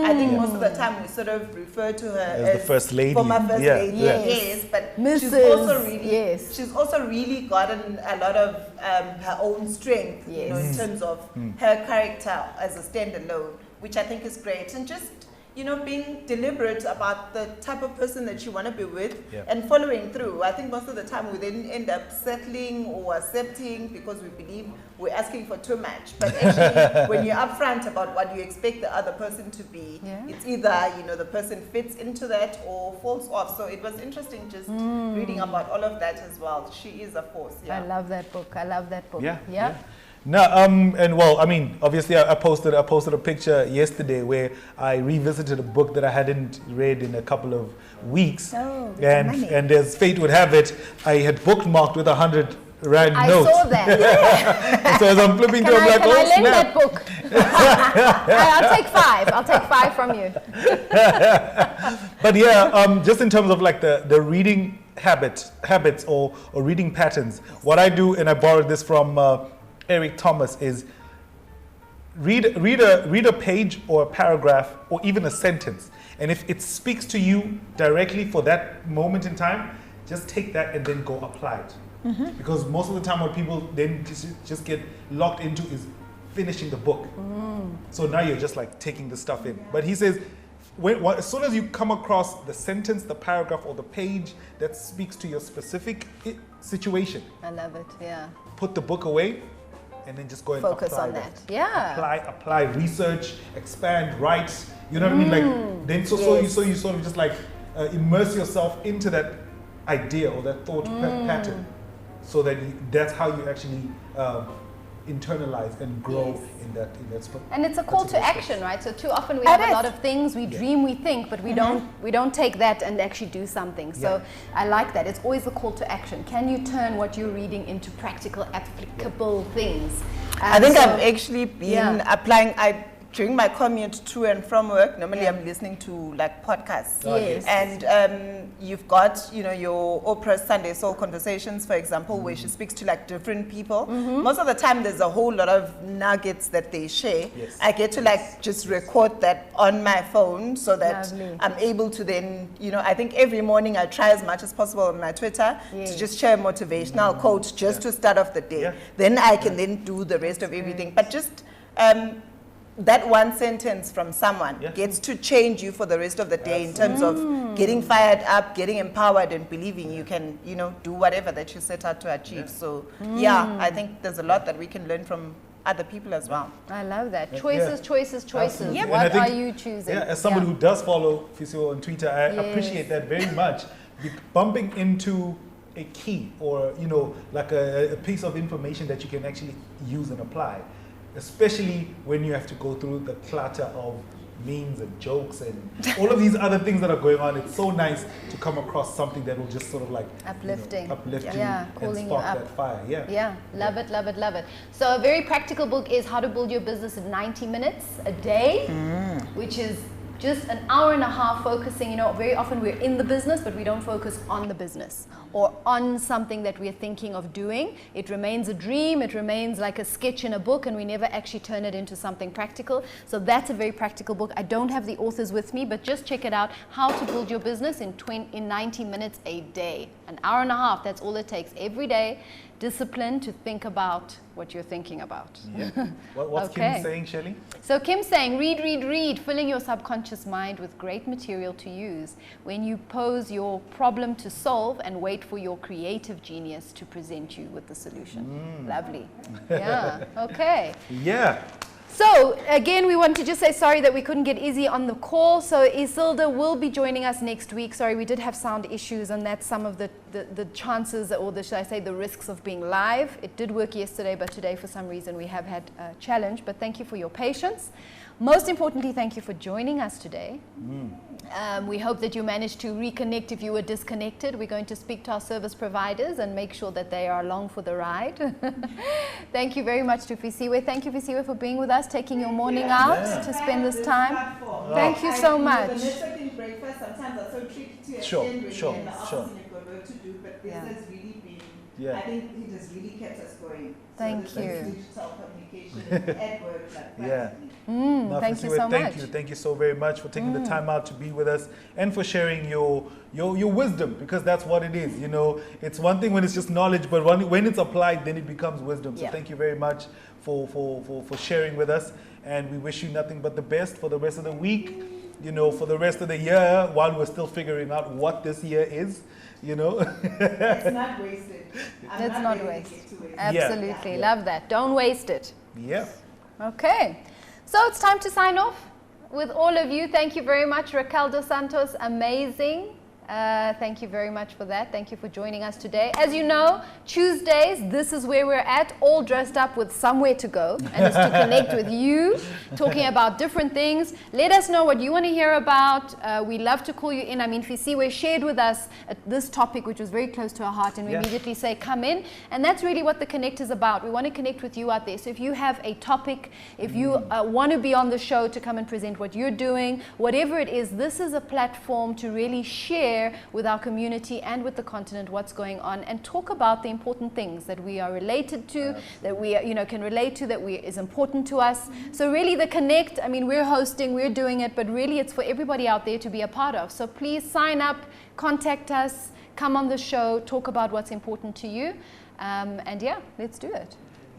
I think most of the time we sort of refer to her as the first lady. Former first lady. Yes, but she's also really gotten a lot of her own strength, you know, in terms of her character as a standalone, which I think is great. And just, you know, being deliberate about the type of person that you want to be with and following through. I think most of the time we then end up settling or accepting because we believe we're asking for too much. But actually, when you're upfront about what you expect the other person to be, it's either, you know, the person fits into that or falls off. So it was interesting just reading about all of that as well. She is a force. I love that book. I love that book. Yeah. No, and well, I mean, obviously, I posted a picture yesterday where I revisited a book that I hadn't read in a couple of weeks, and as fate would have it, I had bookmarked with 100 rand notes. I saw that. So as I'm flipping through, I'm like, can I lend snap. that book? I'll take 5. I'll take 5 from you. But yeah, just in terms of like the reading habits or reading patterns, what I do, and I borrowed this from Eric Thomas, is read a page or a paragraph or even a sentence, and if it speaks to you directly for that moment in time, just take that and then go apply it. Because most of the time what people then just get locked into is finishing the book. So now you're just like taking the stuff in. But he says, as soon as you come across the sentence, the paragraph, or the page that speaks to your specific situation, I love it. Yeah. put the book away and then just go and focus apply on that. Yeah. Apply, research, expand, write. You know what I mean? Like then so you sort of just like immerse yourself into that idea or that thought pattern, so that that's how you actually internalize and grow in that space. And it's a call to action, right? So too often we have a lot of things, we dream, we think, but we don't take that and actually do something. So I like that. It's always a call to action. Can you turn what you're reading into practical, applicable things? I think I've actually been applying. During my commute to and from work, normally I'm listening to like podcasts. And you've got, you know, your Oprah Sunday Soul Conversations, for example, where she speaks to like different people. Most of the time there's a whole lot of nuggets that they share. I get to like just record that on my phone so that I'm able to then, you know, I think every morning I try as much as possible on my Twitter to just share a motivational quote just to start off the day. Then I can then do the rest of everything. But just that one sentence from someone gets to change you for the rest of the day in terms of getting fired up, getting empowered, and believing you can, you know, do whatever that you set out to achieve. So I think there's a lot that we can learn from other people as well. I love that. Choices. Absolutely. What are you choosing? As somebody who does follow Fisiwe on Twitter, I appreciate that very much. Bumping into a key or, you know, like a piece of information that you can actually use and apply. Especially when you have to go through the clutter of memes and jokes and all of these other things that are going on. It's so nice to come across something that will just sort of like uplift you and calling spark you up. that fire. Love it. So a very practical book is How to Build Your Business in 90 Minutes a Day, which is just an hour and a half focusing. You know, very often we're in the business, but we don't focus on the business or on something that we're thinking of doing. It remains a dream, it remains like a sketch in a book, and we never actually turn it into something practical. So that's a very practical book. I don't have the authors with me, but just check it out. How to Build Your Business in 90 minutes a day. An hour and a half, that's all it takes every day. Discipline to think about what you're thinking about. What's Kim saying, Shelley? So Kim's saying, read, filling your subconscious mind with great material to use when you pose your problem to solve and wait for your creative genius to present you with the solution. Lovely. So again, we want to just say sorry that we couldn't get Izzy on the call. So Isilda will be joining us next week. Sorry, we did have sound issues, and that's some of the chances, or should I say the risks of being live. It did work yesterday, but today for some reason we have had a challenge. But thank you for your patience. Most importantly, thank you for joining us today. We hope that you managed to reconnect if you were disconnected. We're going to speak to our service providers and make sure that they are along for the ride. Thank you very much to Fisiwe. Thank you, Fisiwe, for being with us, taking your morning out to spend this time. Thank you so much. breakfast sometimes are so tricky to attend Sure, when you're sure, in the office sure. and you've got work to do, but this Yeah. has really been, Yeah. I think it has really kept us going. Thank so this you. is digital communication at work, like Yeah. practically. No, Thank you Fisiwe, so thank much. you. Thank you so very much for taking the time out to be with us and for sharing your wisdom, because that's what it is. You know, it's one thing when it's just knowledge, but when it's applied, then it becomes wisdom. So Yeah. thank you very much for sharing with us, and we wish you nothing but the best for the rest of the week. You know, for the rest of the year, while we're still figuring out what this year is. You know. It's not wasted. I'm It's not ready to wasted. get to waste. Absolutely. Yeah. Love that. Don't waste it. Yeah. Okay. So it's time to sign off with all of you. Thank you very much, Raquel dos Santos. Amazing. Thank you very much for that. Thank you for joining us today. As you know, Tuesdays, this is where we're at, all dressed up with somewhere to go. And it's to connect with you, talking about different things. Let us know what you want to hear about. We love to call you in. I mean, Fisiwe shared with us this topic, which was very close to our heart, and we immediately say, come in. And that's really what the Connect is about. We want to connect with you out there. So if you have a topic, if you want to be on the show to come and present what you're doing, whatever it is, this is a platform to really share with our community and with the continent what's going on, and talk about the important things that we are related to, that we can relate to, that is important to us. So really the Connect, I mean, we're hosting, we're doing it, but really it's for everybody out there to be a part of. So please sign up, contact us, come on the show, talk about what's important to you, and yeah, let's do it.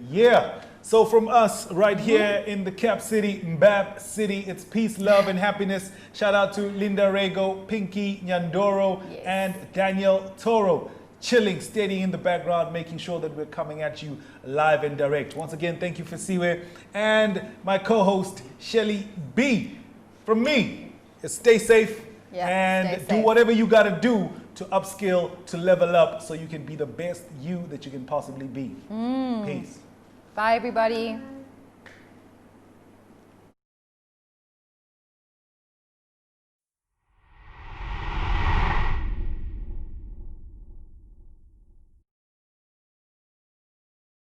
Yeah. So from us right here in the Cap City, Mbab City, it's peace, love, and happiness. Shout out to Linda Rego, Pinky Nyandoro, and Daniel Toro. Chilling, steady in the background, making sure that we're coming at you live and direct. Once again, thank you, Fisiwe. And my co-host, Shelly B. From me, stay safe and stay do safe. whatever you got to do to upskill, to level up, so you can be the best you that you can possibly be. Peace. Bye, everybody.